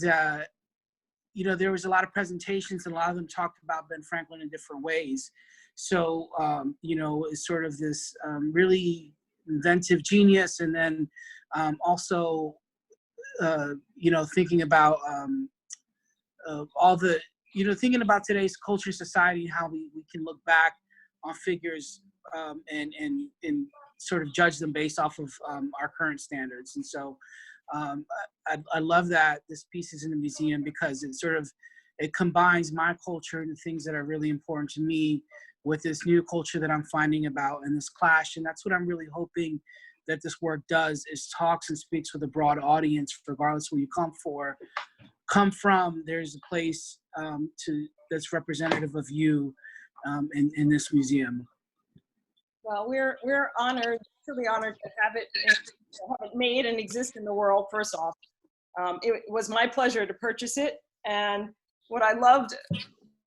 you know, there was a lot of presentations, and a lot of them talked about Ben Franklin in different ways. So you know, it's sort of this really inventive genius, and then also you know, thinking about all the, you know, thinking about today's culture, society, and how we can look back on figures and sort of judge them based off of our current standards. And so I love that this piece is in the museum, because it combines my culture and the things that are really important to me with this new culture that I'm finding about in this clash. And that's what I'm really hoping that this work does, is talks and speaks with a broad audience, regardless where you come from. There's a place that's representative of you in this museum. Well, we're honored, truly honored to have it made and exist in the world. First off, it was my pleasure to purchase it, and what I loved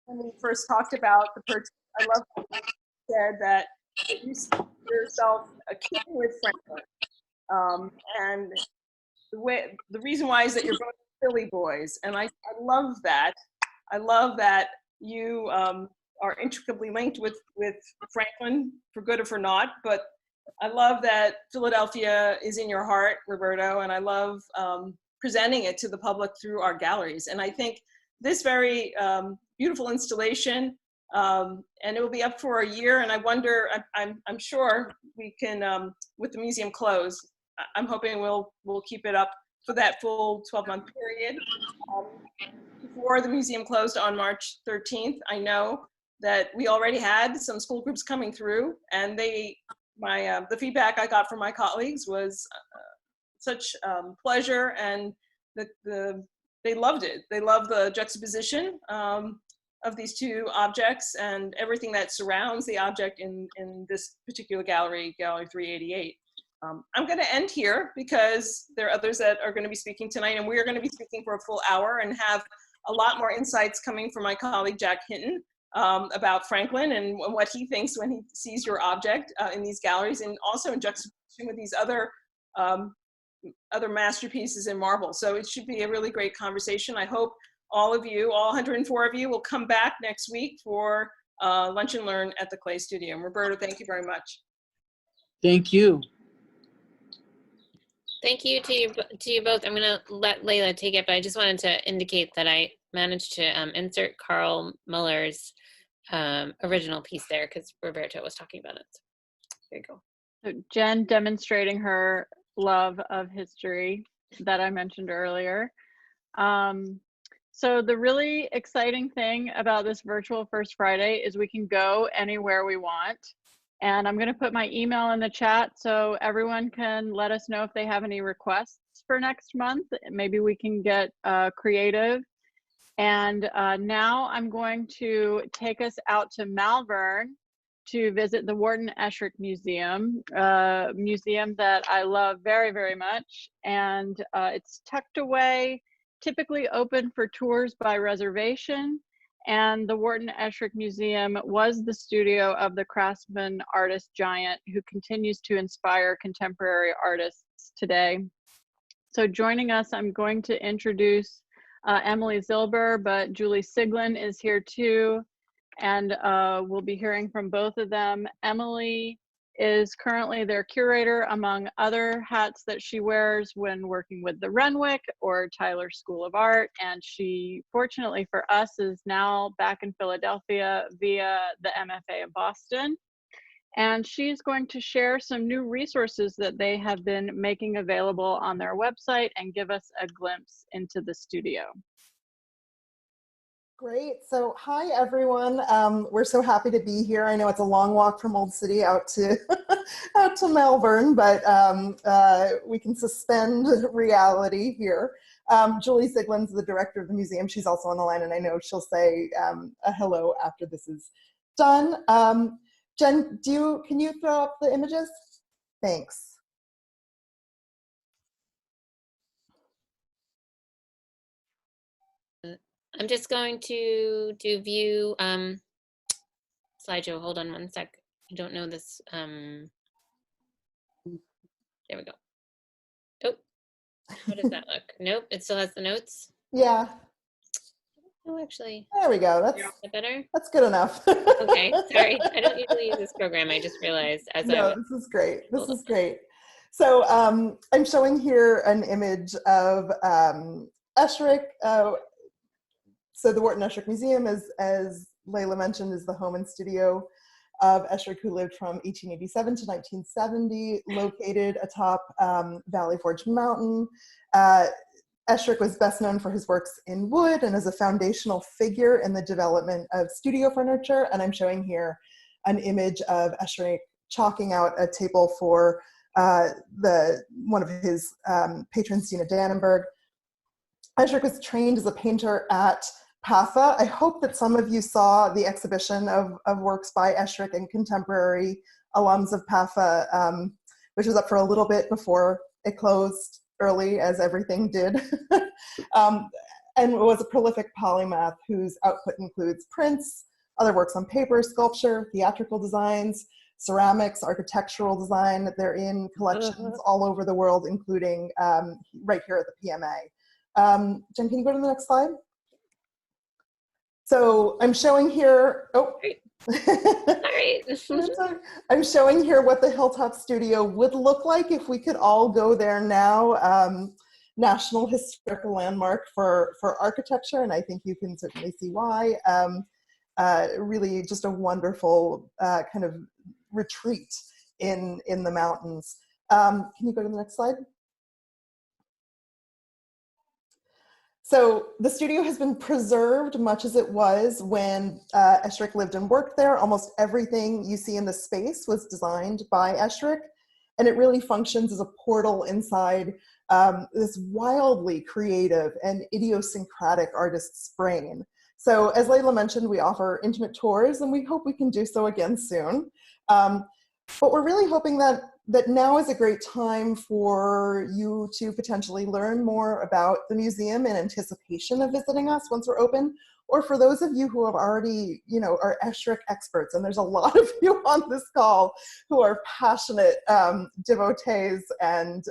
when we first talked about the purchase, I loved what you said, that you see yourself a kid with Franklin, and the reason why is that you're both Philly boys, and I love that. I love that you are intricately linked with Franklin, for good or for not, but I love that Philadelphia is in your heart, Roberto, and I love presenting it to the public through our galleries. And I think this very beautiful installation, and it will be up for a year, and I wonder, I'm sure we can, with the museum closed, I'm hoping we'll keep it up for that full 12-month period. Before the museum closed on March 13th, I know that we already had some school groups coming through, and the feedback I got from my colleagues was such pleasure, and they loved it. They loved the juxtaposition of these two objects and everything that surrounds the object in this particular gallery, Gallery 388. I'm going to end here because there are others that are going to be speaking tonight, and we are going to be speaking for a full hour and have a lot more insights coming from my colleague Jack Hinton about Franklin and what he thinks when he sees your object in these galleries, and also in juxtaposition with these other masterpieces in marble. So it should be a really great conversation. I hope all of you, all 104 of you, will come back next week for Lunch and Learn at the Clay Studio. Roberto, thank you very much. Thank you. Thank you to you both. I'm going to let Layla take it, but I just wanted to indicate that I managed to insert Carl Muller's original piece there because Roberto was talking about it. So, here you go. So Jen demonstrating her love of history that I mentioned earlier. So the really exciting thing about this virtual First Friday is we can go anywhere we want. And I'm going to put my email in the chat so everyone can let us know if they have any requests for next month. Maybe we can get creative. And now I'm going to take us out to Malvern to visit the Wharton Art Museum, a museum that I love very, very much. And it's tucked away, typically open for tours by reservation. And the Wharton Art Museum was the studio of the craftsman artist giant who continues to inspire contemporary artists today. So joining us, I'm going to introduce Emily Zilber, but Julie Siglin is here too. And we'll be hearing from both of them. Emily is currently their curator, among other hats that she wears when working with the Renwick or Tyler School of Art. And she, fortunately for us, is now back in Philadelphia via the MFA of Boston. And she's going to share some new resources that they have been making available on their website and give us a glimpse into the studio. Great. So hi, everyone. We're so happy to be here. I know it's a long walk from Old City out to out to Malvern, but we can suspend reality here. Julie Siglin's the director of the museum. She's also on the line, and I know she'll say a hello after this is done. Jen, can you throw up the images? Thanks. I'm just going to do view slideshow. Hold on one sec. I don't know this. There we go. Oh, how does that look? Nope, it still has the notes. Yeah. Oh, actually, There we go. is that better? That's good enough. Okay, sorry. I don't usually use this program. I just realized as I No, was. this is great. This is great. So I'm showing here an image of Esherick. So the Wharton Esherick Museum, as Layla mentioned, is the home and studio of Esherick, who lived from 1887 to 1970, located atop Valley Forge Mountain. Esherick was best known for his works in wood and as a foundational figure in the development of studio furniture. And I'm showing here an image of Esherick chalking out a table for one of his patrons, Dina Dannenberg. Esherick was trained as a painter at PAFA. I hope that some of you saw the exhibition of works by Esherick and contemporary alums of PAFA, which was up for a little bit before it closed early, as everything did, and was a prolific polymath whose output includes prints, other works on paper, sculpture, theatrical designs, ceramics, architectural design. They're in collections all over the world, including right here at the PMA. Jen, can you go to the next slide? So I'm showing here, I'm showing here what the Hilltop Studio would look like if we could all go there now. National Historical Landmark for architecture, and I think you can certainly see why. Really just a wonderful kind of retreat in the mountains. Can you go to the next slide? So the studio has been preserved much as it was when Esherick lived and worked there. Almost everything you see in the space was designed by Esherick, and it really functions as a portal inside this wildly creative and idiosyncratic artist's brain. So as Layla mentioned, we offer intimate tours, and we hope we can do so again soon. But we're really hoping that now is a great time for you to potentially learn more about the museum in anticipation of visiting us once we're open, or for those of you who have already, are Esherick experts, and there's a lot of you on this call who are passionate devotees and,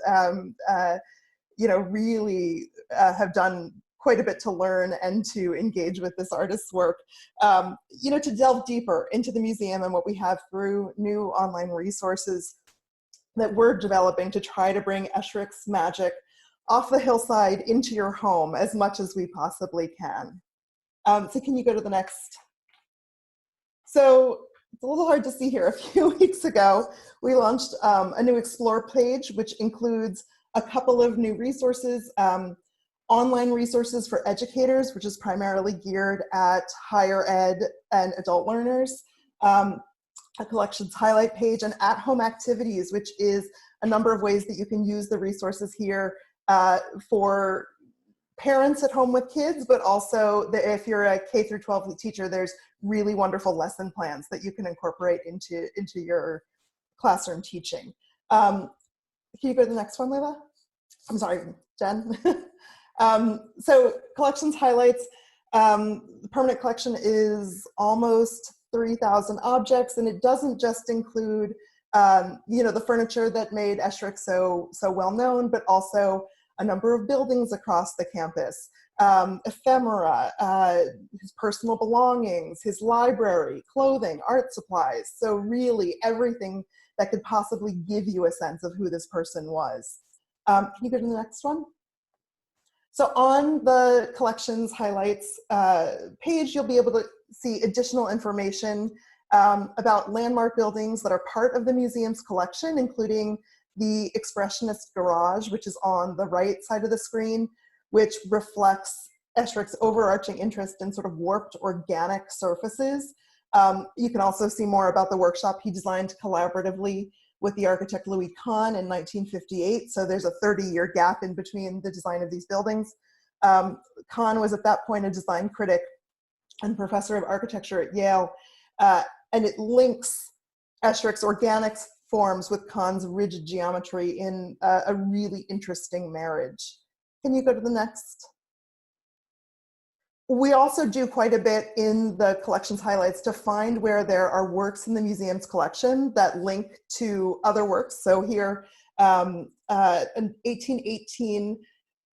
really have done quite a bit to learn and to engage with this artist's work, to delve deeper into the museum and what we have through new online resources that we're developing to try to bring Esherick's magic off the hillside into your home as much as we possibly can. So can you go to the next? So it's a little hard to see here. A few weeks ago, we launched a new Explore page, which includes a couple of new resources, online resources for educators, which is primarily geared at higher ed and adult learners, a collections highlight page, and at-home activities, which is a number of ways that you can use the resources here for parents at home with kids, but also if you're a K through 12 teacher, there's really wonderful lesson plans that you can incorporate into your classroom teaching. Can you go to the next one, Layla? I'm sorry, Jen. So collections highlights, the permanent collection is almost 3,000 objects, and it doesn't just include, the furniture that made Esherick so well known, but also a number of buildings across the campus, ephemera, his personal belongings, his library, clothing, art supplies. So really everything that could possibly give you a sense of who this person was. Can you go to the next one? So on the collections highlights page, you'll be able to see additional information about landmark buildings that are part of the museum's collection, including the Expressionist Garage, which is on the right side of the screen, which reflects Esherick's overarching interest in sort of warped organic surfaces. You can also see more about the workshop he designed collaboratively with the architect Louis Kahn in 1958. So there's a 30-year gap in between the design of these buildings. Kahn was at that point a design critic and professor of architecture at Yale. And it links Esherick's organic forms with Kahn's rigid geometry in a really interesting marriage. Can you go to the next? We also do quite a bit in the collection's highlights to find where there are works in the museum's collection that link to other works. So here, an 1818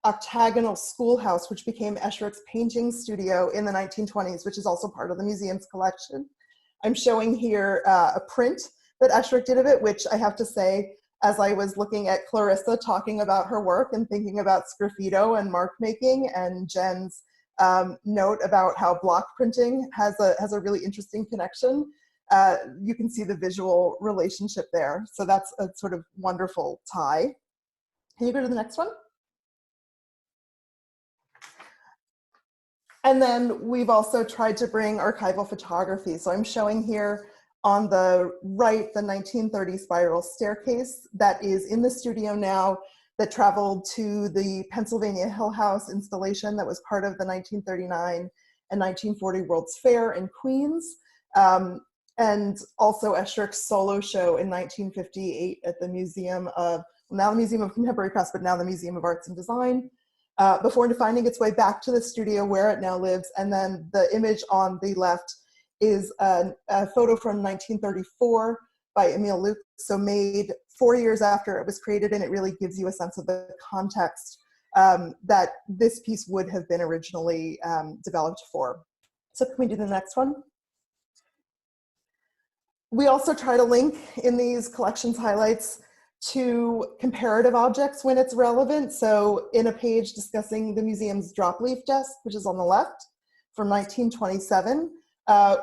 octagonal schoolhouse, which became Esherick's painting studio in the 1920s, which is also part of the museum's collection. I'm showing here a print that Esherick did of it, which I have to say, as I was looking at Clarissa talking about her work and thinking about sgraffito and mark making, and Jen's note about how block printing has a really interesting connection, you can see the visual relationship there. So that's a sort of wonderful tie. Can you go to the next one? And then we've also tried to bring archival photography. So I'm showing here on the right, the 1930 spiral staircase that is in the studio now, that traveled to the Pennsylvania Hill House installation that was part of the 1939 and 1940 World's Fair in Queens. And also Esherick's solo show in 1958 at the Museum of, now the Museum of Contemporary Crafts, but now the Museum of Arts and Design, before finding its way back to the studio where it now lives. And then the image on the left is a photo from 1934 by Emile Luc, so made 4 years after it was created, and it really gives you a sense of the context that this piece would have been originally developed for. So can we do the next one? We also try to link in these collections highlights to comparative objects when it's relevant. So in a page discussing the museum's drop leaf desk, which is on the left, from 1927,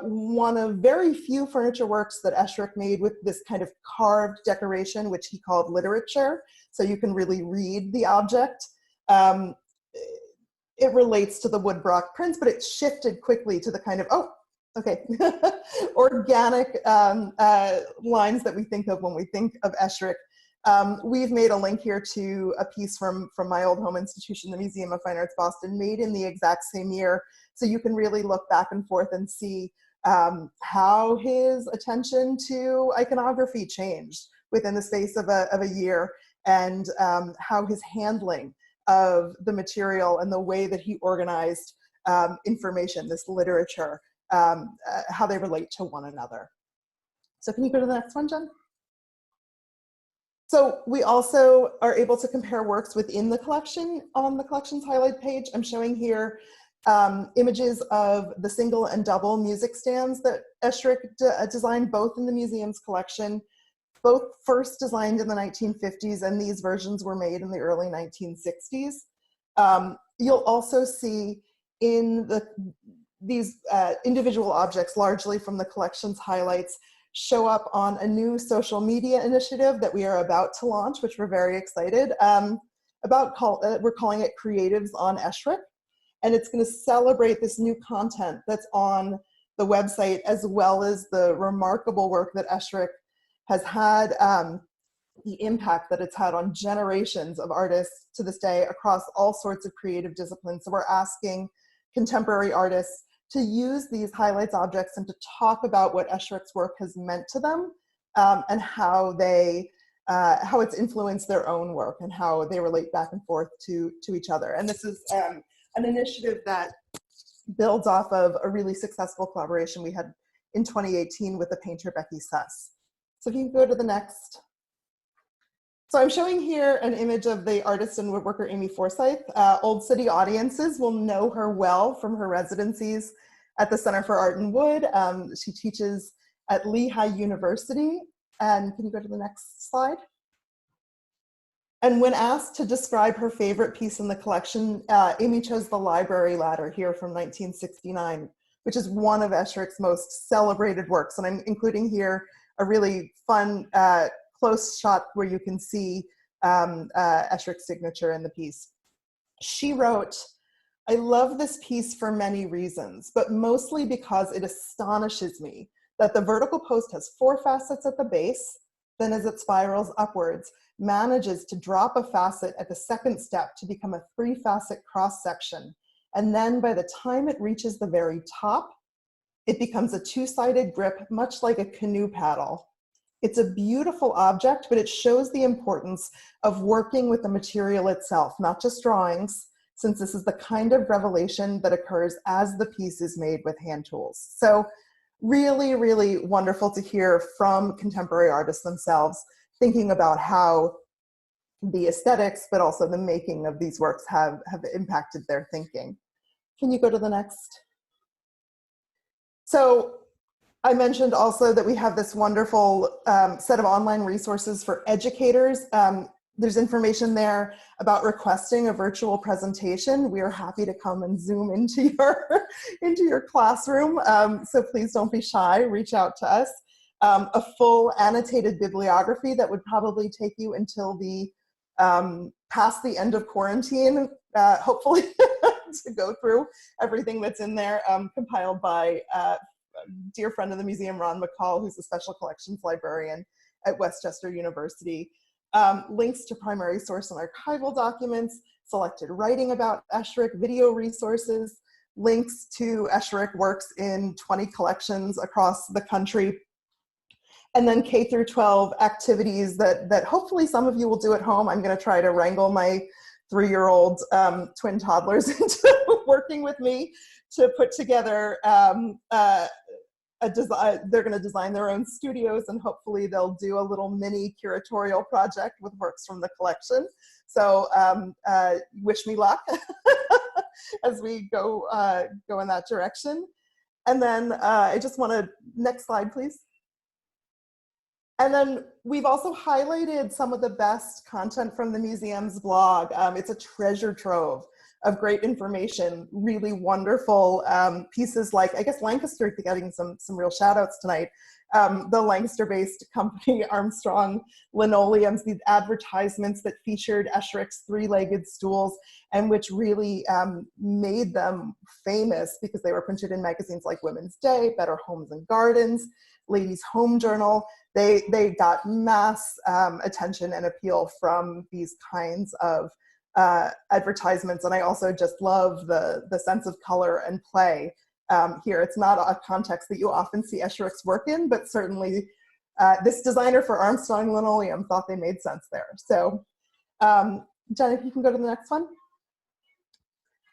one of very few furniture works that Esherick made with this kind of carved decoration, which he called literature. So you can really read the object. It relates to the woodblock prints, but it shifted quickly to the kind of, oh, okay, organic lines that we think of when we think of Esherick. We've made a link here to a piece from my old home institution, the Museum of Fine Arts Boston, made in the exact same year. So you can really look back and forth and see how his attention to iconography changed within the space of a year, and how his handling of the material and the way that he organized information, this literature, how they relate to one another. So can you go to the next one, Jen? So we also are able to compare works within the collection on the collection's highlight page. I'm showing here images of the single and double music stands that Esherick designed, both in the museum's collection, both first designed in the 1950s, and these versions were made in the early 1960s. You'll also see in these individual objects, largely from the collection's highlights, show up on a new social media initiative that we are about to launch, which we're very excited about. We're calling it Creatives on Esherick, and it's going to celebrate this new content that's on the website, as well as the remarkable work that Esherick has had, the impact that it's had on generations of artists to this day across all sorts of creative disciplines. So we're asking contemporary artists to use these highlights objects and to talk about what Esherick's work has meant to them, and how it's influenced their own work and how they relate back and forth to each other. And this is an initiative that builds off of a really successful collaboration we had in 2018 with the painter Becky Suss. So if you can go to the next. So I'm showing here an image of the artist and woodworker Amy Forsyth. Old City audiences will know her well from her residencies at the Center for Art and Wood. She teaches at Lehigh University. And can you go to the next slide? And when asked to describe her favorite piece in the collection, Amy chose the library ladder here from 1969, which is one of Esherick's most celebrated works. And I'm including here a really fun close shot where you can see Esherick's signature in the piece. She wrote, "I love this piece for many reasons, but mostly because it astonishes me that the vertical post has 4 facets at the base, then as it spirals upwards, manages to drop a facet at the second step to become a 3-facet cross section. And then by the time it reaches the very top, it becomes a 2-sided grip, much like a canoe paddle. It's a beautiful object, but it shows the importance of working with the material itself, not just drawings, since this is the kind of revelation that occurs as the piece is made with hand tools. So really, really wonderful to hear from contemporary artists themselves, thinking about how the aesthetics, but also the making of these works have impacted their thinking. Can you go to the next? So I mentioned also that we have this wonderful set of online resources for educators. There's information there about requesting a virtual presentation. We are happy to come and Zoom into your classroom. So please don't be shy, reach out to us. A full annotated bibliography that would probably take you until the past the end of quarantine, hopefully, to go through everything that's in there, compiled by a dear friend of the museum, Ron McCall, who's a special collections librarian at Westchester University. Links to primary source and archival documents, selected writing about Esherick, video resources, links to Esherick works in 20 collections across the country, and then K through 12 activities that hopefully some of you will do at home. I'm going to try to wrangle my 3-year-old twin toddlers into working with me to put together a design. They're going to design their own studios, and hopefully they'll do a little mini curatorial project with works from the collection. So wish me luck as we go in that direction. And then I just want to, next slide, please. And then we've also highlighted some of the best content from the museum's blog. It's a treasure trove of great information, really wonderful pieces like, I guess Lancaster getting some real shout outs tonight. The Lancaster-based company Armstrong Linoleums, these advertisements that featured Esherick's 3-legged stools and which really made them famous because they were printed in magazines like Women's Day, Better Homes and Gardens, Ladies' Home Journal. They got mass attention and appeal from these kinds of advertisements. And I also just love the sense of color and play here. It's not a context that you often see Esherick's work in, but certainly this designer for Armstrong Linoleum thought they made sense there. So Jen, if you can go to the next one.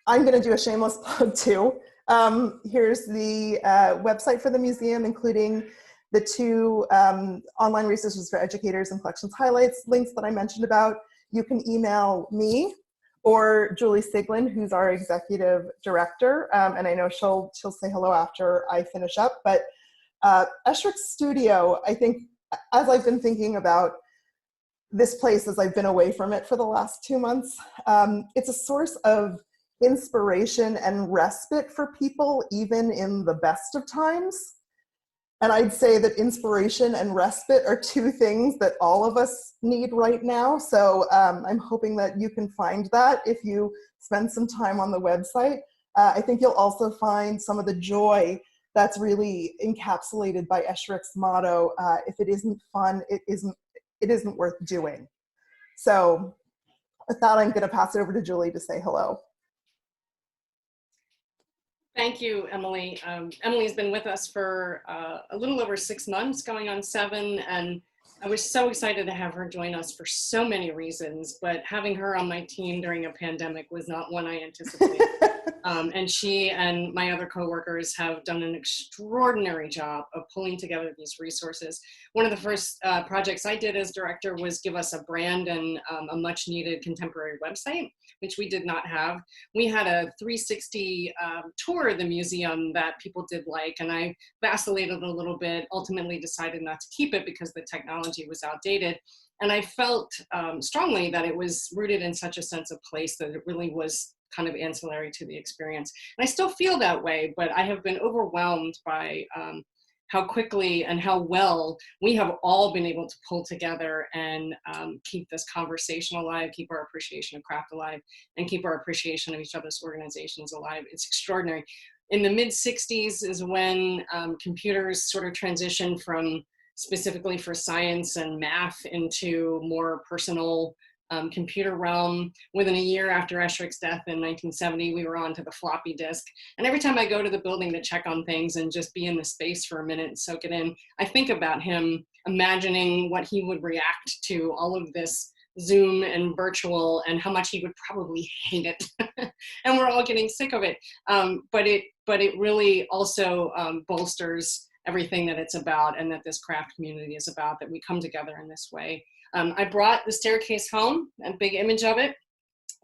I'm going to do a shameless plug too. Here's the website for the museum, including the 2 online resources for educators and collections highlights, links that I mentioned about. You can email me or Julie Siglin, who's our executive director, and I know she'll say hello after I finish up. But Esherick's studio, I think, as I've been thinking about this place as I've been away from it for the last 2 months, it's a source of inspiration and respite for people, even in the best of times. And I'd say that inspiration and respite are 2 things that all of us need right now. So I'm hoping that you can find that if you spend some time on the website. I think you'll also find some of the joy that's really encapsulated by Esherick's motto, if it isn't fun, it isn't worth doing. So with that, I'm gonna pass it over to Julie to say hello. Thank you, Emily. Emily's been with us for a little over 6 months, going on 7, and I was so excited to have her join us for so many reasons, but having her on my team during a pandemic was not one I anticipated. And she and my other coworkers have done an extraordinary job of pulling together these resources. One of the first projects I did as director was give us a brand and a much needed contemporary website, which we did not have. We had a 360 tour of the museum that people did like, and I vacillated a little bit, ultimately decided not to keep it because the technology was outdated. And I felt strongly that it was rooted in such a sense of place that it really was kind of ancillary to the experience. And I still feel that way, but I have been overwhelmed by how quickly and how well we have all been able to pull together and keep this conversation alive, keep our appreciation of craft alive, and keep our appreciation of each other's organizations alive. It's extraordinary. In the mid-60s is when computers sort of transitioned from specifically for science and math into more personal computer realm. Within a year after Esherick's death in 1970, we were on to the floppy disk. And every time I go to the building to check on things and just be in the space for a minute and soak it in, I think about him, imagining what he would react to all of this Zoom and virtual, and how much he would probably hate it. And we're all getting sick of it. But it really also bolsters everything that it's about and that this craft community is about, that we come together in this way. I brought the staircase home, a big image of it.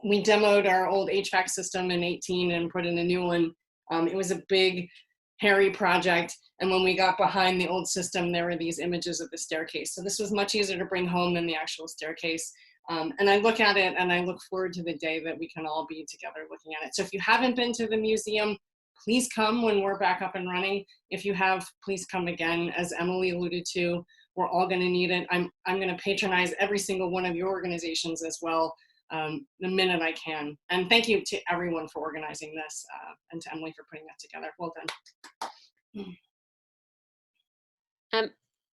We demoed our old HVAC system in 2018 and put in a new one. It was a big, hairy project. And when we got behind the old system, there were these images of the staircase. So this was much easier to bring home than the actual staircase. And I look at it and I look forward to the day that we can all be together looking at it. So if you haven't been to the museum, please come when we're back up and running. If you have, please come again. As Emily alluded to, we're all gonna need it. I'm gonna patronize every single one of your organizations as well, the minute I can. And thank you to everyone for organizing this, and to Emily for putting that together. Well done.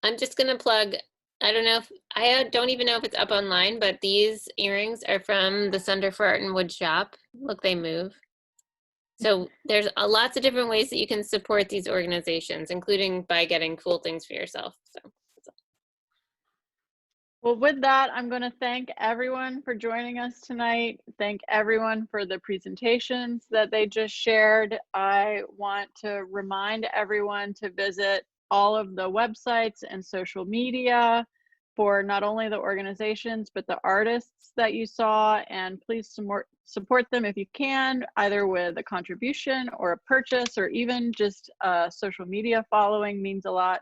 I'm just gonna plug, I don't know if, I don't even know if it's up online, but these earrings are from the Center for Art and Wood shop. Look, they move. So there's lots of different ways that you can support these organizations, including by getting cool things for yourself. So. Well, with that, I'm going to thank everyone for joining us tonight. Thank everyone for the presentations that they just shared. I want to remind everyone to visit all of the websites and social media for not only the organizations, but the artists that you saw, and please support them if you can, either with a contribution or a purchase, or even just social media following means a lot.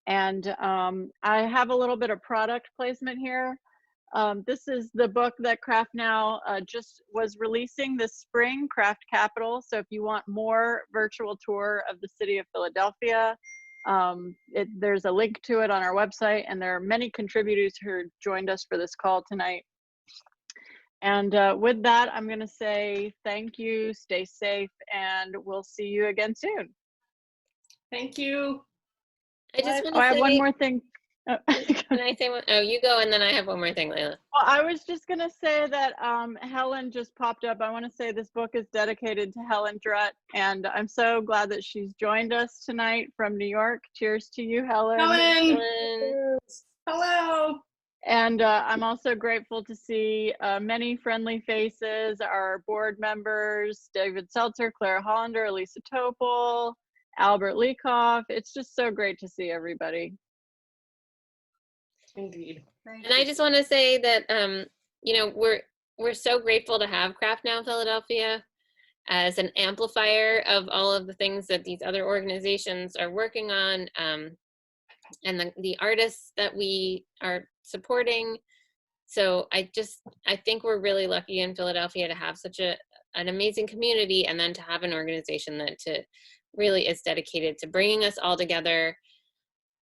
And I have a little bit of product placement here. This is the book that Craft Now just was releasing this spring, Craft Capital. So if you want more virtual tour of the city of Philadelphia, there's a link to it on our website, and there are many contributors who joined us for this call tonight. And with that, I'm going to say thank you, stay safe, and we'll see you again soon. Thank you. I just want to I have one more thing. Oh. Can I say one? Oh, you go, and then I have one more thing, Layla. Well, I was just going to say that Helen just popped up. I want to say this book is dedicated to Helen Drutt, and I'm so glad that she's joined us tonight from New York. Cheers to you, Helen. Helen. Hello. And I'm also grateful to see many friendly faces, our board members, David Seltzer, Claire Hollander, Elisa Topol, Albert Leacoff. It's just so great to see everybody. Indeed. And I just want to say that, you know, we're so grateful to have Craft Now Philadelphia as an amplifier of all of the things that these other organizations are working on, and the artists that we are supporting. So I think we're really lucky in Philadelphia to have such an amazing community, and then to have an organization that really is dedicated to bringing us all together.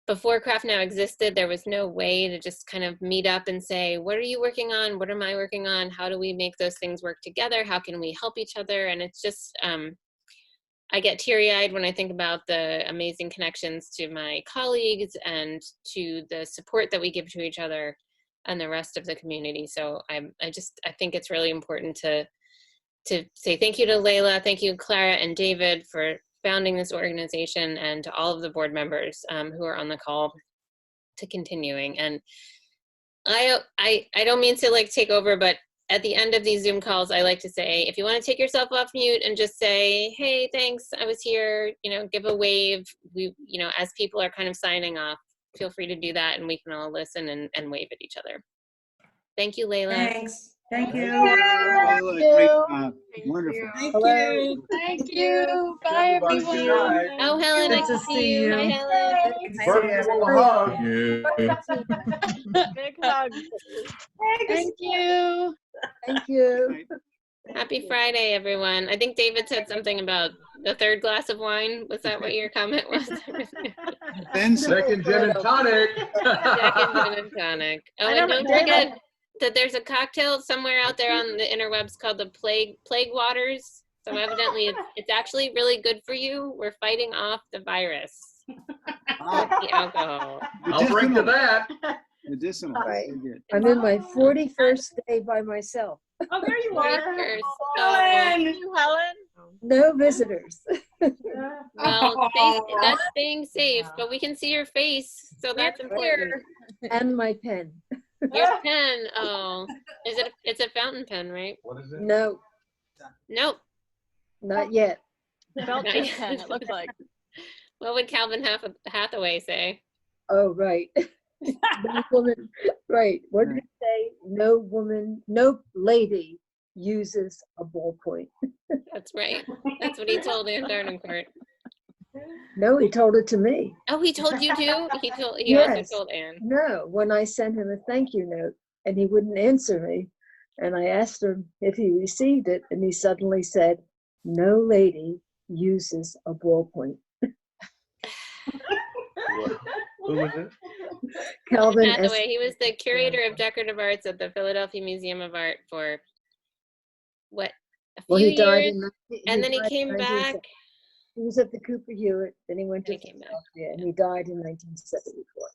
Before Craft Now existed, there was no way to just kind of meet up and say, what are you working on? What am I working on? How do we make those things work together? How can we help each other? And it's just, I get teary-eyed when I think about the amazing connections to my colleagues and to the support that we give to each other and the rest of the community. So I think it's really important to say thank you to Layla, thank you Clara and David for founding this organization, and to all of the board members who are on the call to continuing. And I don't mean to like take over, but at the end of these Zoom calls, I like to say, if you want to take yourself off mute and just say, hey, thanks, I was here, you know, give a wave. We, you know, as people are kind of signing off, feel free to do that, and we can all listen and wave at each other. Thank you, Layla. Thanks. Thank you. Layla, great job. Wonderful. Thank Hello. you. Thank you. Bye, everyone. Oh, Helen, Good I to see you. Hi, Helen. Virtual hug. Big hug. Thank you. Thank you. Happy Friday, everyone. I think David said something about the third glass of wine. Was that what your comment was? Then second gin and tonic. Second gin and tonic. Oh, and don't forget that there's a cocktail somewhere out there on the interwebs called the Plague Waters. So evidently it's actually really good for you. We're fighting off the virus. The alcohol. I'll drink to that. Medicinal. Right. Very good. I'm in my 41st day by myself. Oh, there you are. Helen. Thank you, Helen. No visitors. Well, that's staying safe, but we can see your face, so that's important. And my pen. Your pen, oh, it's a fountain pen, right? What is it? No, Nope. not yet. Felt tip pen, it looks like. What would Calvin Hathaway say? Oh, right. No woman, right. What did he say? No woman, no lady uses a ballpoint. That's right. That's what he told Ann Darnencourt. No, he told it to me. Oh, he told you too? He also Yes. told Ann. No, when I sent him a thank you note and he wouldn't answer me, and I asked him if he received it, and he suddenly said, no lady uses a ballpoint. Who was it? Calvin Hathaway, he was the curator of decorative arts at the Philadelphia Museum of Art for what, a few Well, he died years, and then he died in came 1970. back. He was at the Cooper Hewitt, then he went to Then he came back. Philadelphia, and he died in 1974.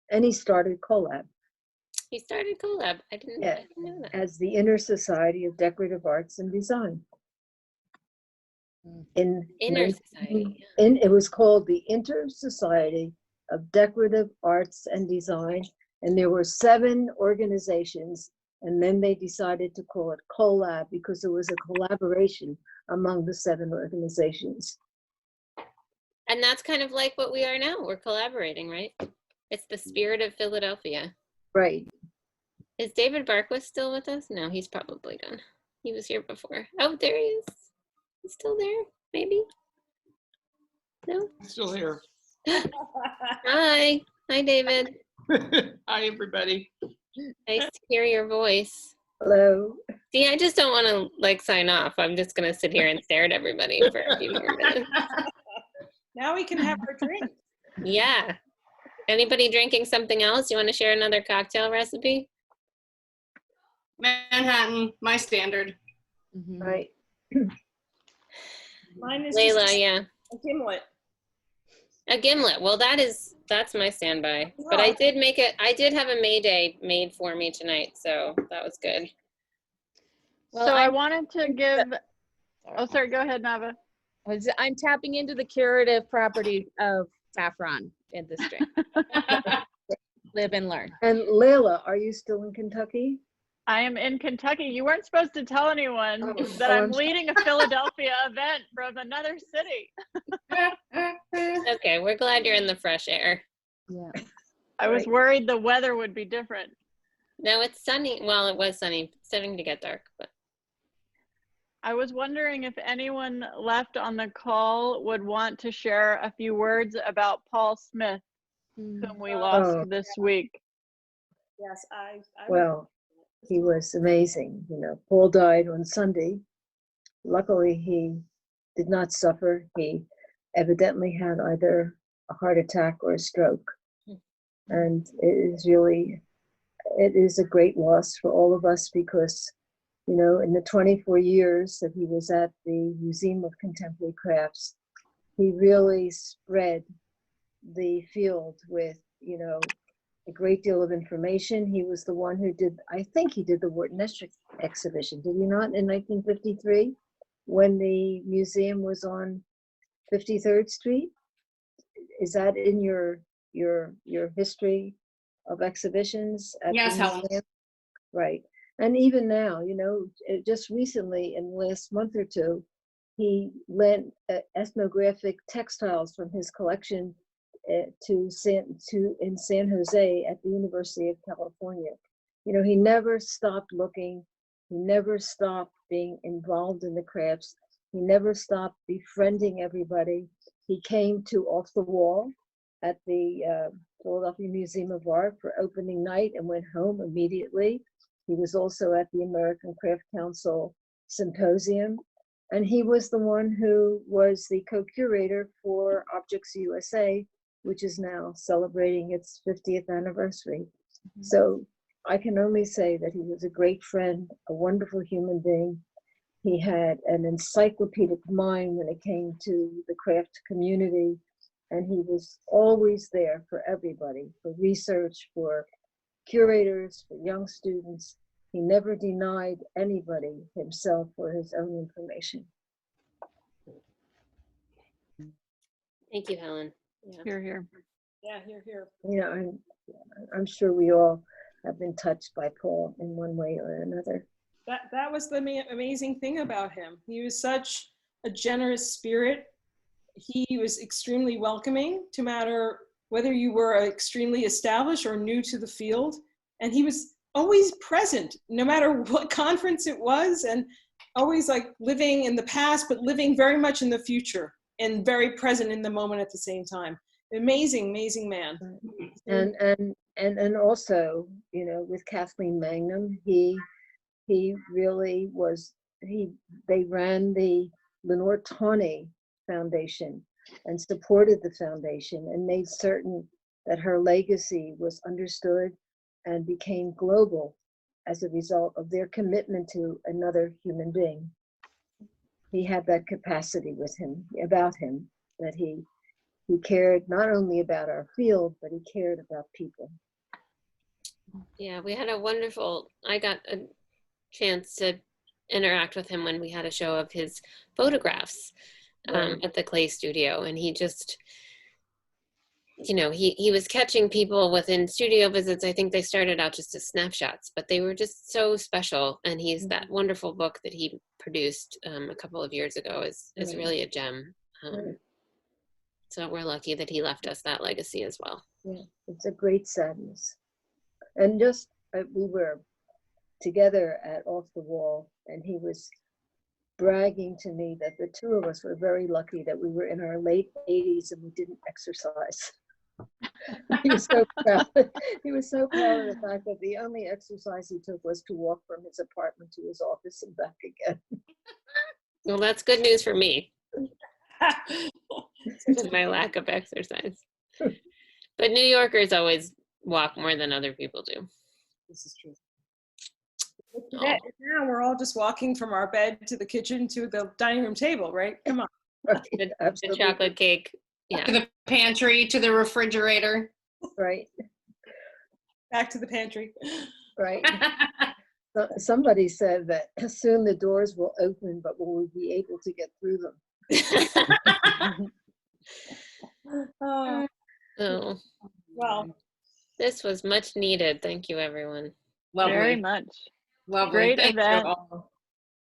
And he started Collab He started Collab. I didn't know that. as the Inner Society of Decorative Arts and Design. In Inner 19 Society. it was called the Inter Society of Decorative Arts and Design, and there were 7 organizations, and then they decided to call it Collab because it was a collaboration among the 7 organizations. And that's kind of like what we are now. We're collaborating, right? It's the spirit of Philadelphia. Right. Is David Barquist still with us? No, he's probably gone. He was here before. Oh, there he is. He's still there, maybe? No? Still here. Hi. Hi, David. Hi, everybody. Nice to hear your voice. Hello. See, I just don't want to like sign off. I'm just going to sit here and stare at everybody for a few more minutes. Now we can have our drink. Yeah. Anybody drinking something else? You want to share another cocktail recipe? Manhattan, my standard. Right. Mine is Layla, just yeah. a gimlet. A gimlet. Well, that's my standby. But I did have a Mayday made for me tonight, so that was good. Well, so I wanted to give, oh, sorry, go ahead, Nava. I'm tapping into the curative properties of saffron in this drink. Live and learn. And Layla, are you still in Kentucky? I am in Kentucky. You weren't supposed to tell anyone that I'm leading a Philadelphia event from another city. Okay, we're glad you're in the fresh air. Yeah. I was worried the weather would be different. No, it's sunny. Well, it was sunny. It's starting to get dark, but. I was wondering if anyone left on the call would want to share a few words about Paul Smith, whom we lost this week. Yes, Well, he was amazing. You know, Paul died on Sunday. Luckily, he did not suffer. He evidently had either a heart attack or a stroke. And it is a great loss for all of us because, you know, in the 24 years that he was at the Museum of Contemporary Crafts, he really spread the field with, you know, a great deal of information. He was the one who did, I think he did the Wharton exhibition, did he not, in 1953, when the museum was on 53rd Street? Is that in your history of exhibitions at Yes, the Helen. museum? Right. And even now, you know, just recently in the last month or two, he lent ethnographic textiles from his collection in San Jose at the University of California. You know, he never stopped looking. He never stopped being involved in the crafts. He never stopped befriending everybody. He came to Off the Wall at the Philadelphia Museum of Art for opening night and went home immediately. He was also at the American Craft Council Symposium. And he was the one who was the co-curator for Objects USA, which is now celebrating its 50th anniversary. So I can only say that he was a great friend, a wonderful human being. He had an encyclopedic mind when it came to the craft community, and he was always there for everybody, for research, for curators, for young students. He never denied anybody himself or his own information. Thank you, Helen. Yeah. Here, here. Yeah, here. You know, I'm sure we all have been touched by Paul in one way or another. That was the amazing thing about him. He was such a generous spirit. He was extremely welcoming, no matter whether you were extremely established or new to the field. And he was always present, no matter what conference it was, and always like living in the past, but living very much in the future and very present in the moment at the same time. Amazing, amazing man. And also, you know, with Kathleen Mangum, he really was, they ran the Lenore Tawney Foundation and supported the foundation and made certain that her legacy was understood and became global as a result of their commitment to another human being. He had that capacity with him, about him, that he cared not only about our field, but he cared about people. Yeah, we had a wonderful, I got a chance to interact with him when we had a show of his photographs at the clay studio, and he just, you know, he was catching people within studio visits. I think they started out just as snapshots, but they were just so special. And he's that wonderful book that he produced a couple of years ago is really a gem. So we're lucky that he left us that legacy as well. Yeah, it's a great sadness. And just we were together at Off the Wall, and he was bragging to me that the two of us were very lucky that we were in our late 80s and we didn't exercise. He was so proud. He was so proud of the fact that the only exercise he took was to walk from his apartment to his office and back again. Well, that's good news for me. My lack of exercise. But New Yorkers always walk more than other people do. This is true. Now we're all just walking from our bed to the kitchen to the dining room table, right? Come on. The chocolate cake. Yeah. To the pantry, to the refrigerator. Right. Back to the pantry. Right. Somebody said that soon the doors will open, but will we be able to get through them? Oh. Well, this was much needed. Thank you, everyone. Lovely. Very much. Lovely. Great Thank event. you all.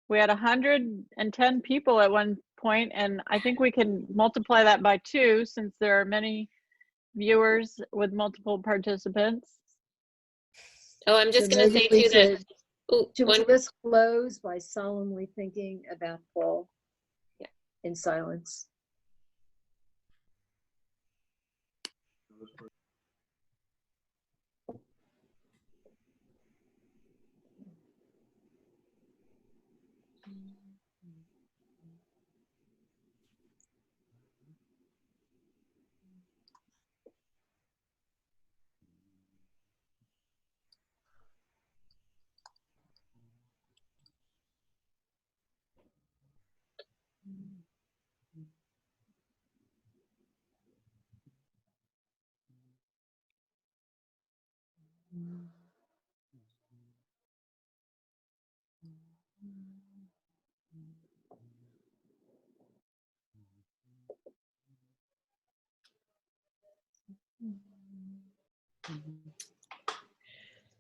We had 110 people at one point, and I think we can multiply that by 2 since there are many viewers with multiple participants. Oh, I'm just going to say too that. Should we just close by solemnly thinking about Paul? Yeah. In silence.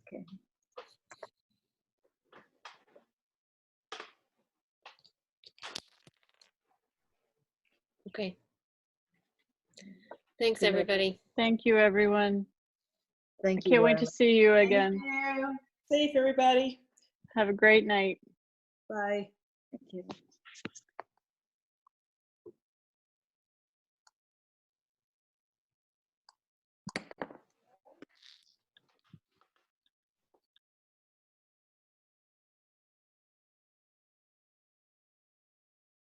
Okay. Okay. Thanks, everybody. Thank you, everyone. Thank you. I can't wait to see you again. safe, everybody. Have a great night. Bye. Thank you.